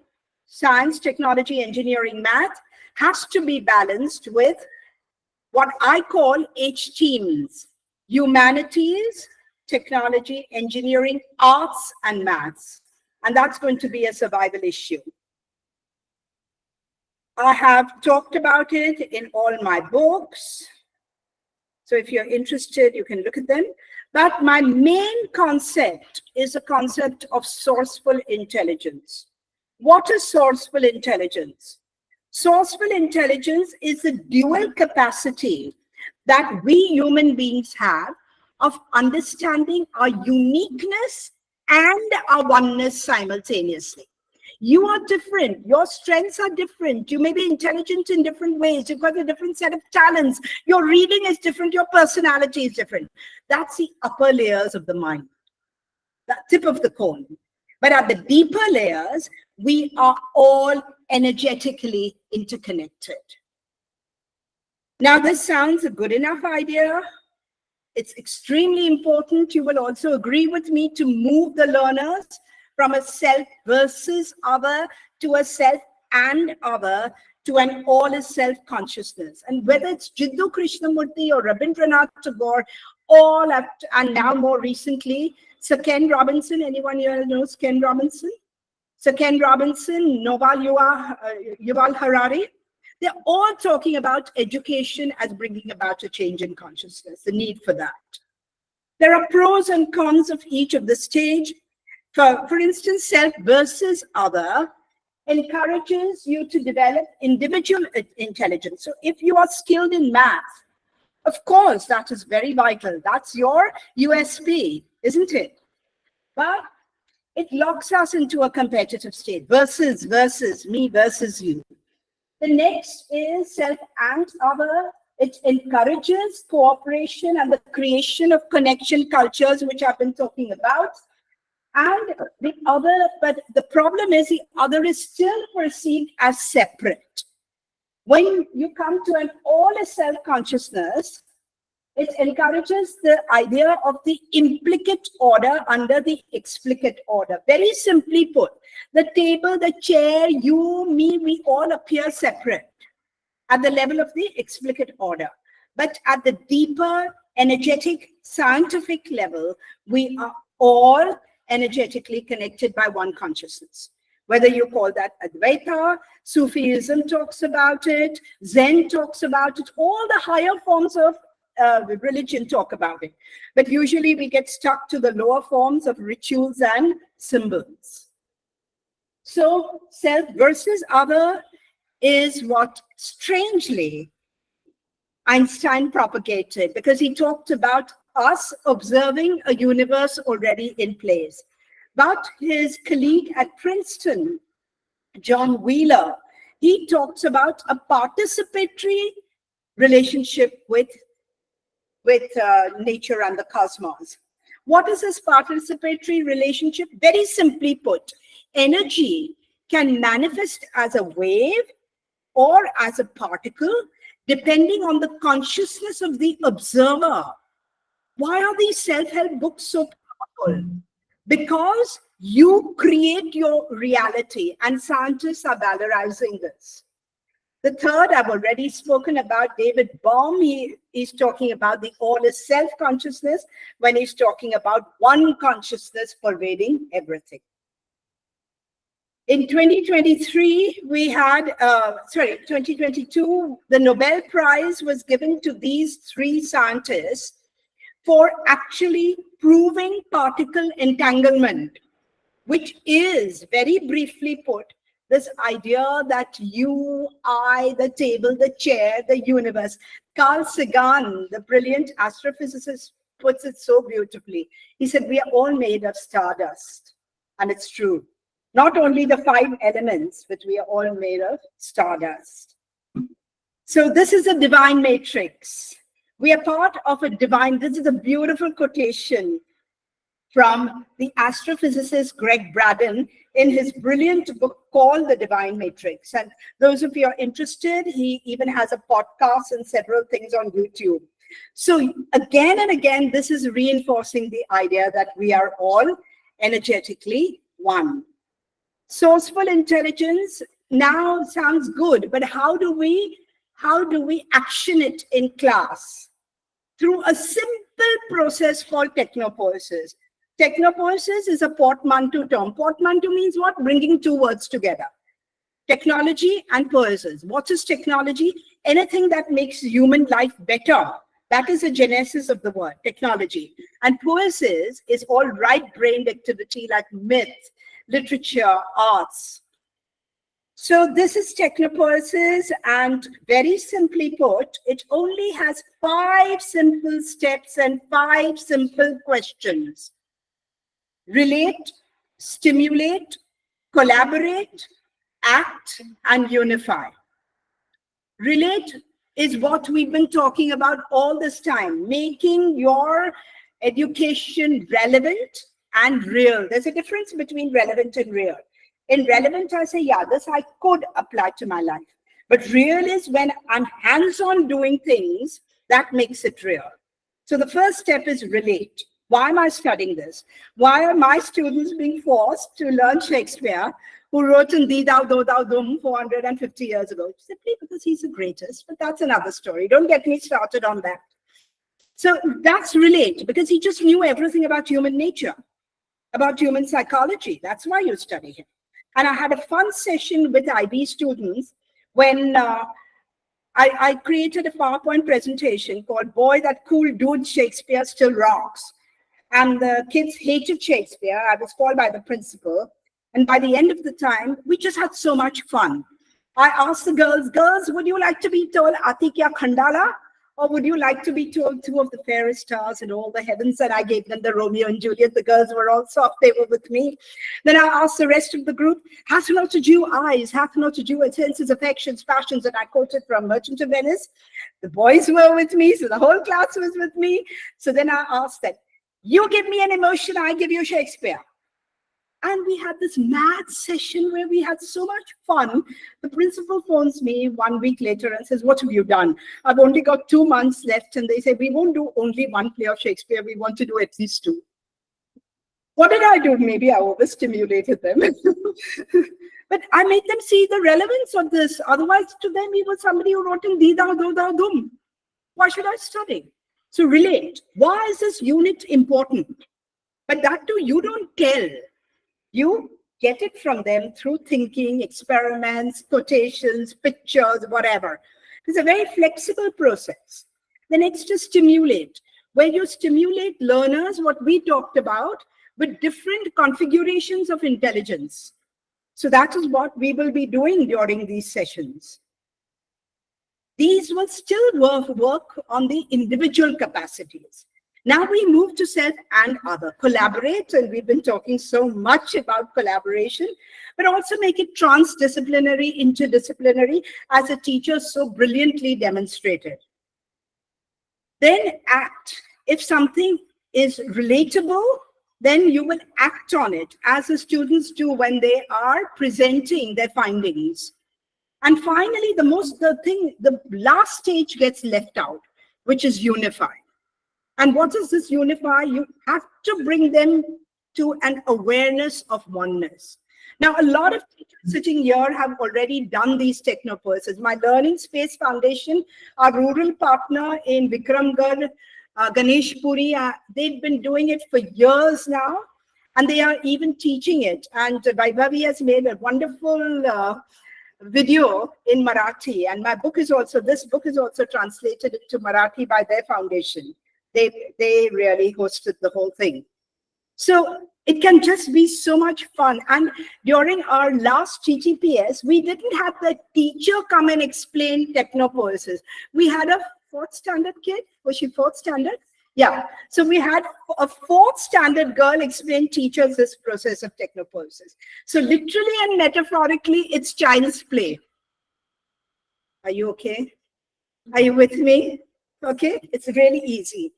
science, technology, engineering, math, has to be balanced with what I call H teams: humanities, technology, engineering, arts, and maths. And that's going to be a survival issue. I have talked about it in all my books. So if you're interested, you can look at them. But my main concept is a concept of sourceful intelligence. What is sourceful intelligence? Sourceful intelligence is the dual capacity that we human beings have of understanding our uniqueness and our oneness simultaneously. You are different. Your strengths are different. You may be intelligent in different ways. You've got a different set of talents. Your reading is different. Your personality is different. That's the upper layers of the mind, the tip of the cone. But at the deeper layers, we are all energetically interconnected. Now, this sounds a good enough idea. It's extremely important. You will also agree with me to move the learners from a self versus other to a self and other to an all is self consciousness. And whether it's Jiddu Krishnamurti or Rabindranath Tagore, all have to, and now more recently, Sir Ken Robinson. Anyone here knows Ken Robinson? Sir Ken Robinson, Yuval Harari. They're all talking about education as bringing about a change in consciousness, the need for that. There are pros and cons of each of the stage. For instance, self versus other encourages you to develop individual intelligence. So if you are skilled in math, of course, that is very vital. That's your USP, isn't it? But it locks us into a competitive state. Versus me versus you. The next is self and other. It encourages cooperation and the creation of connection cultures, which I've been talking about. And the other, but the problem is the other is still perceived as separate. When you come to an all is self-consciousness, it encourages the idea of the implicate order under the explicate order. Very simply put, the table, the chair, you, me, we all appear separate at the level of the explicate order. But at the deeper, energetic, scientific level, we are all energetically connected by one consciousness. Whether you call that Advaita, Sufism talks about it, Zen talks about it, all the higher forms of religion talk about it. But usually we get stuck to the lower forms of rituals and symbols. So self versus other is what strangely Einstein propagated, because he talked about us observing a universe already in place. But his colleague at Princeton, John Wheeler, he talks about a participatory relationship with nature and the cosmos. What is this participatory relationship? Very simply put, energy can manifest as a wave or as a particle, depending on the consciousness of the observer. Why are these self-help books so powerful? Because you create your reality, and scientists are valorizing this. The third, I've already spoken about. David Bohm, he's talking about the all is self-consciousness when he's talking about one consciousness pervading everything. In 2023, 2022, the Nobel Prize was given to these three scientists for actually proving particle entanglement, which is, very briefly put, this idea that you, I, the table, the chair, the universe. Carl Sagan, the brilliant astrophysicist, puts it so beautifully. He said, we are all made of stardust. And it's true. Not only the 5 elements, but we are all made of stardust. So this is a divine matrix. We are part of a divine, this is a beautiful quotation from the astrophysicist Greg Braden in his brilliant book called The Divine Matrix. And those of you are interested, he even has a podcast and several things on YouTube. So again and again, this is reinforcing the idea that we are all energetically one. Sourceful intelligence now sounds good, but how do we action it in class? Through a simple process called technopoesis. Technopoesis is a portmanteau term. Portmanteau means what? Bringing two words together. Technology and poesis. What is technology? Anything that makes human life better. That is the genesis of the word, technology. And poesis is all right-brained activity like myth, literature, arts. So this is technopoesis, and very simply put, it only has 5 simple steps and 5 simple questions. Relate, stimulate, collaborate, act, and unify. Relate is what we've been talking about all this time, making your education relevant and real. There's a difference between relevant and real. In relevant, I say, yeah, this I could apply to my life. But real is when I'm hands-on doing things, that makes it real. So the first step is relate. Why am I studying this? Why are my students being forced to learn Shakespeare, who wrote in Thee, Thou, Thou, Thou, Thum 450 years ago? Simply because he's the greatest, but that's another story. Don't get me started on that. So that's relate, because he just knew everything about human nature, about human psychology. That's why you study him. And I had a fun session with IB students when I created a PowerPoint presentation called Boy, That Cool Dude Shakespeare Still Rocks. And the kids hated Shakespeare. I was called by the principal. And by the end of the time, we just had so much fun. I asked the girls, would you like to be told Ati Kya Khandala? Or would you like to be told two of the fairest stars in all the heavens? And I gave them the Romeo and Juliet. The girls were all soft. They were with me. Then I asked the rest of the group, hath not a Jew eyes, hath not a Jew senses, affections, passions, and I quoted from Merchant of Venice. The boys were with me, so the whole class was with me. So then I asked them, you give me an emotion, I give you Shakespeare. And we had this mad session where we had so much fun. The principal phones me 1 week later and says, what have you done? I've only got 2 months left. And they say, we won't do only one play of Shakespeare. We want to do at least 2. What did I do? Maybe I overstimulated them. But I made them see the relevance of this. Otherwise, to them, he was somebody who wrote in Thee, Thou, Thou, Thou, Thum. Why should I study? So relate. Why is this unit important? But that too, you don't tell. You get it from them through thinking, experiments, quotations, pictures, whatever. It's a very flexible process. The next is stimulate, where you stimulate learners, what we talked about, with different configurations of intelligence. So that is what we will be doing during these sessions. These will still work on the individual capacities. Now we move to self and other. Collaborate, and we've been talking so much about collaboration, but also make it transdisciplinary, interdisciplinary, as a teacher so brilliantly demonstrated. Then act. If something is relatable, then you will act on it, as the students do when they are presenting their findings. And finally, the last stage gets left out, which is unify. And what is this unify? You have to bring them to an awareness of oneness. Now, a lot of teachers sitting here have already done these technopoesis. My Learning Space Foundation, our rural partner in Vikramgarh, Ganesh Puri, they've been doing it for years now, and they are even teaching it. And Vaibhavi has made a wonderful video in Marathi, and this book is also translated into Marathi by their foundation. They really hosted the whole thing. So it can just be so much fun. And during our last TTPS, we didn't have the teacher come and explain technopoesis. We had a 4th standard kid. Was she 4th standard? Yeah. So we had a 4th standard girl explain teachers this process of technopoesis. So literally and metaphorically, it's child's play. Are you okay? Are you with me? Okay. It's really easy.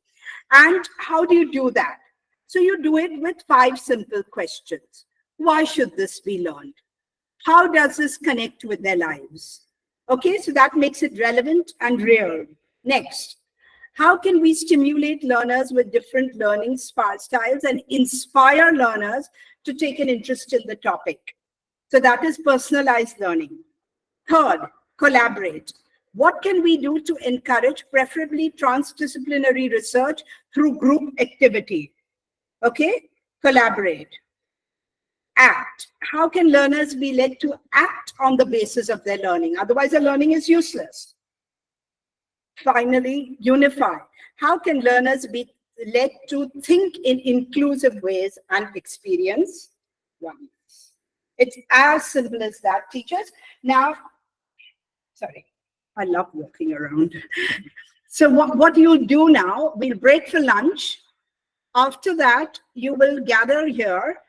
And how do you do that? So you do it with 5 simple questions. Why should this be learned? How does this connect with their lives? Okay, so that makes it relevant and real. Next, how can we stimulate learners with different learning styles and inspire learners to take an interest in the topic? So that is personalized learning. Third, collaborate. What can we do to encourage preferably transdisciplinary research through group activity? Okay, collaborate. Act. How can learners be led to act on the basis of their learning? Otherwise, their learning is useless. Finally, unify. How can learners be led to think in inclusive ways and experience oneness? It's as simple as that, teachers. Now, sorry, I love walking around. So what you do now, we'll break for lunch. After that, you will gather here.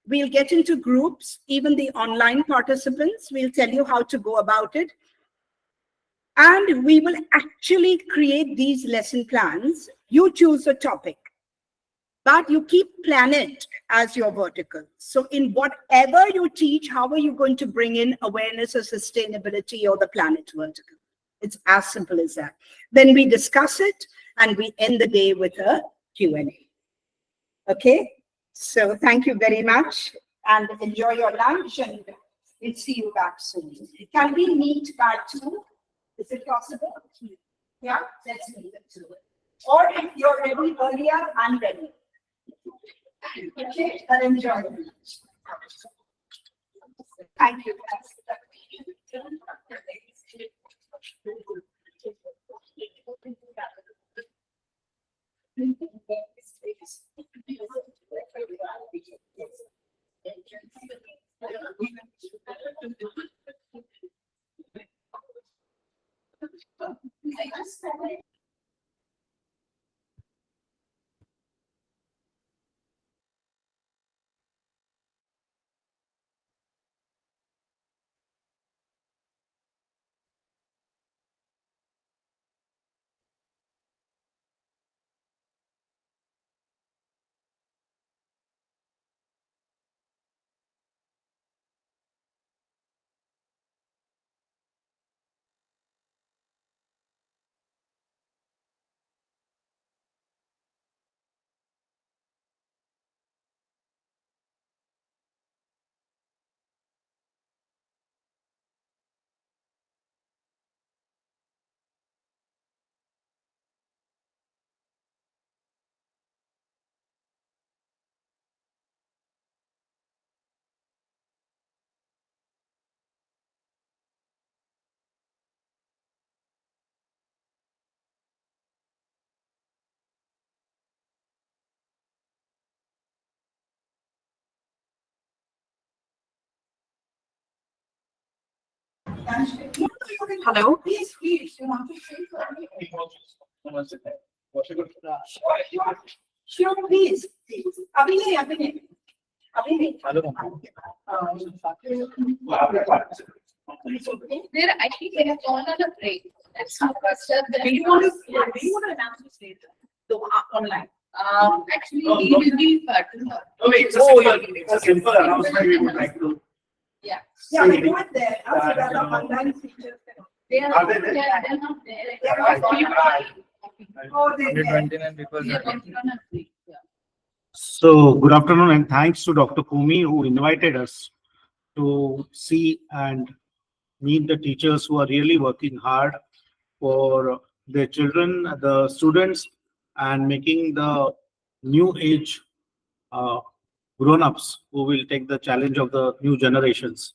We'll get into groups, even the online participants. We'll tell you how to go about it. And we will actually create these lesson plans. You choose a topic, but you keep planet as your vertical. So in whatever you teach, how are you going to bring in awareness of sustainability or the planet vertical? It's as simple as that. Then we discuss it and we end the day with a Q&A. Okay, so thank you very much and enjoy your lunch, and we'll see you back soon. Can we meet by 2? Is it possible? Yeah, let's meet at 2. Or if you're ready earlier, I'm ready. Okay, and enjoy the lunch. Thank you. Hello. Please, you want to say something? Sure, please. Abhinay. There, I think they have gone on a break. That's how Do you want to announce this later? The online. actually, we will be tomorrow. Okay, it's a simple announcement we would like to. Yeah. Yeah, we do it there. Also, there are online features. They are Are they not there? there. They're not there. They are Oh, they We are working on a break. Yeah. So, good afternoon and thanks to Dr. Kumi who invited us to see and meet the teachers who are really working hard for their children, the students, and making the new age grown-ups who will take the challenge of the new generations.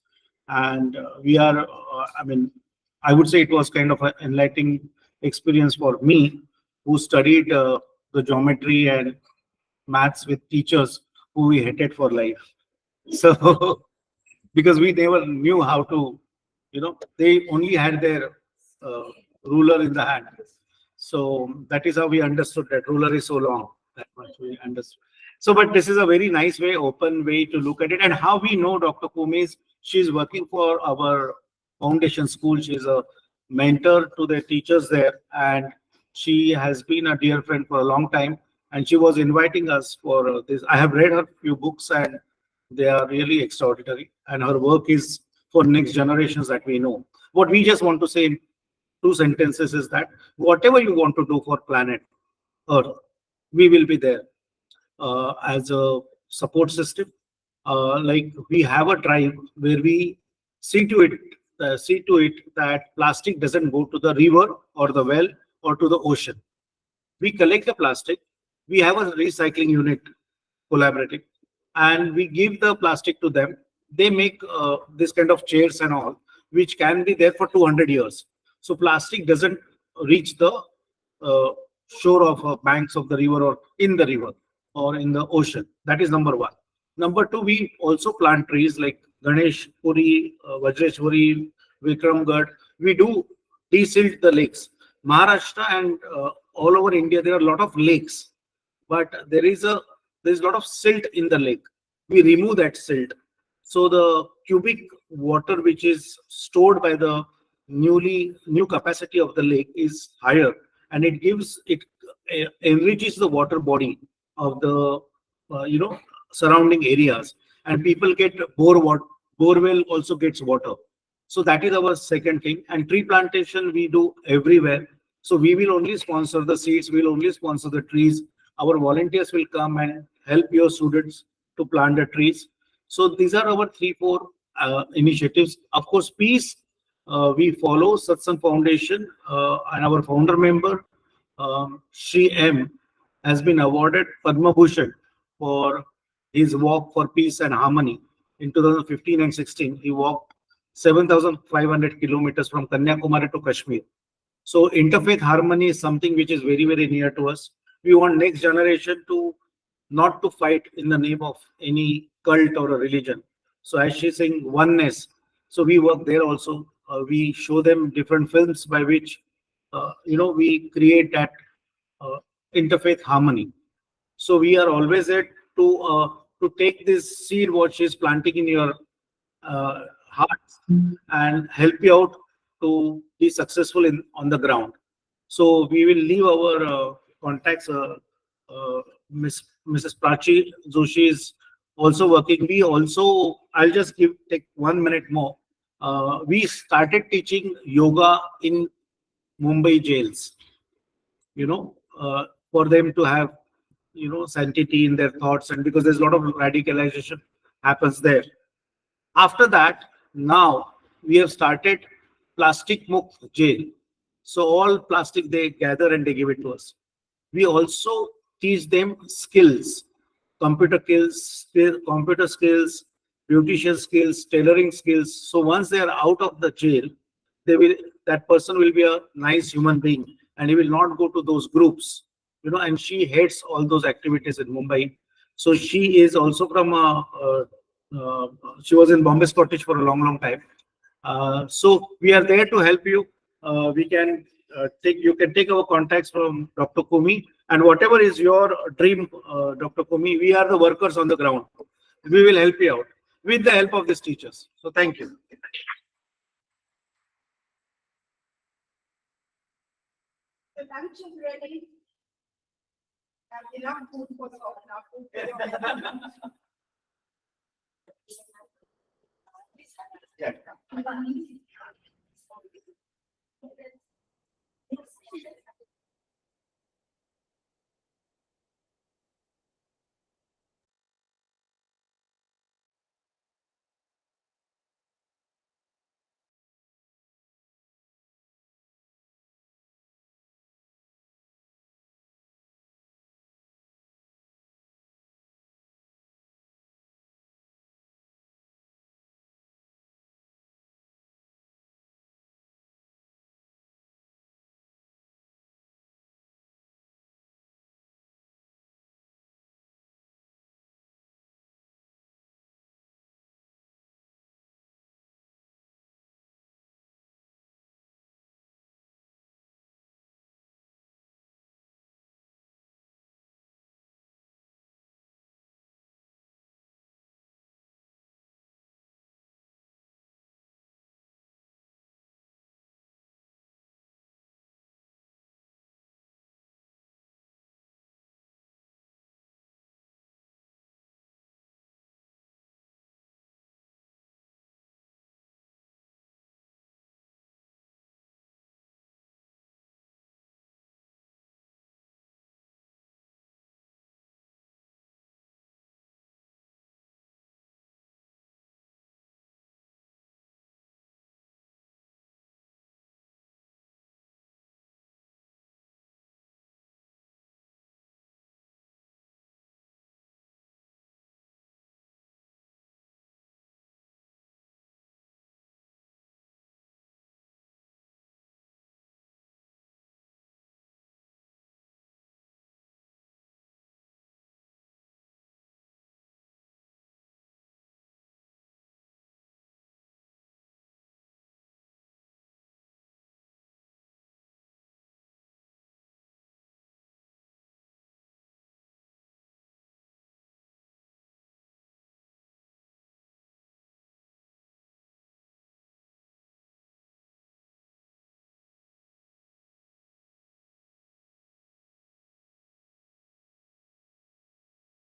And we are, I would say it was kind of an enlightening experience for me who studied the geometry and maths with teachers who we hated for life. So, because we never knew how to, they only had their ruler in the hand. So that is how we understood that ruler is so long. That much we understood. So, but this is a very nice way, open way to look at it. And how we know Dr. Kumi is, she's working for our foundation school. She's a mentor to the teachers there. And she has been a dear friend for a long time. And she was inviting us for this. I have read her few books and they are really extraordinary. And her work is for next generations that we know. What we just want to say in 2 sentences is that whatever you want to do for planet Earth, we will be there as a support system, like we have a drive where we see to it that plastic doesn't go to the river or the well or to the ocean. We collect the plastic. We have a recycling unit collaborating, and we give the plastic to them. They make this kind of chairs and all, which can be there for 200 years. So plastic doesn't reach the uh, shore of banks of the river or in the river or in the ocean. That is number one. Number two, we also plant trees like Ganesh Puri, Vajreshwari, Vikramgarh. We do desilt the lakes. Maharashtra and all over India, there are a lot of lakes, but there is a lot of silt in the lake. We remove that silt, so the cubic water which is stored by the new capacity of the lake is higher, and it enriches the water body of the surrounding areas, and people get borewell also gets water. So that is our second thing. And tree plantation we do everywhere. So we will only sponsor the seeds, we'll only sponsor the trees. Our volunteers will come and help your students to plant the trees. So these are our 3, 4 initiatives. Of course, peace, we follow Satsang Foundation, and our founder member, Shri M, has been awarded Padma Bhushan for his walk for peace and harmony. In 2015 and 16, he walked 7,500 kilometers from Kanyakumari to Kashmir. So interfaith harmony is something which is very, very near to us. We want next generation to not to fight in the name of any cult or a religion. So as she's saying, oneness. So we work there also. We show them different films by which we create that uh, interfaith harmony. So we are always there to take this seed what she's planting in your hearts and help you out to be successful in on the ground. So we will leave our contacts. Mrs. Prachi Joshi is also working. We also, I'll just take 1 minute more. We started teaching yoga in Mumbai jails, you know, for them to have, sanctity in their thoughts, and because there's a lot of radicalization happens there. After that, now we have started plastic mukt jail. So all plastic they gather and they give it to us. We also teach them skills, computer skills, beautician skills, tailoring skills. So once they are out of the jail, they will that person will be a nice human being, and he will not go to those groups. And she heads all those activities in Mumbai. So she is also from she was in Bombay Scottish for a long, long time. So we are there to help you. We can you can take our contacts from Dr. Kumi, and whatever is your dream, Dr. Kumi, we are the workers on the ground. We will help you out with the help of these teachers. So thank you. The lunch is ready. Have enough food for the enough food for your- Yeah.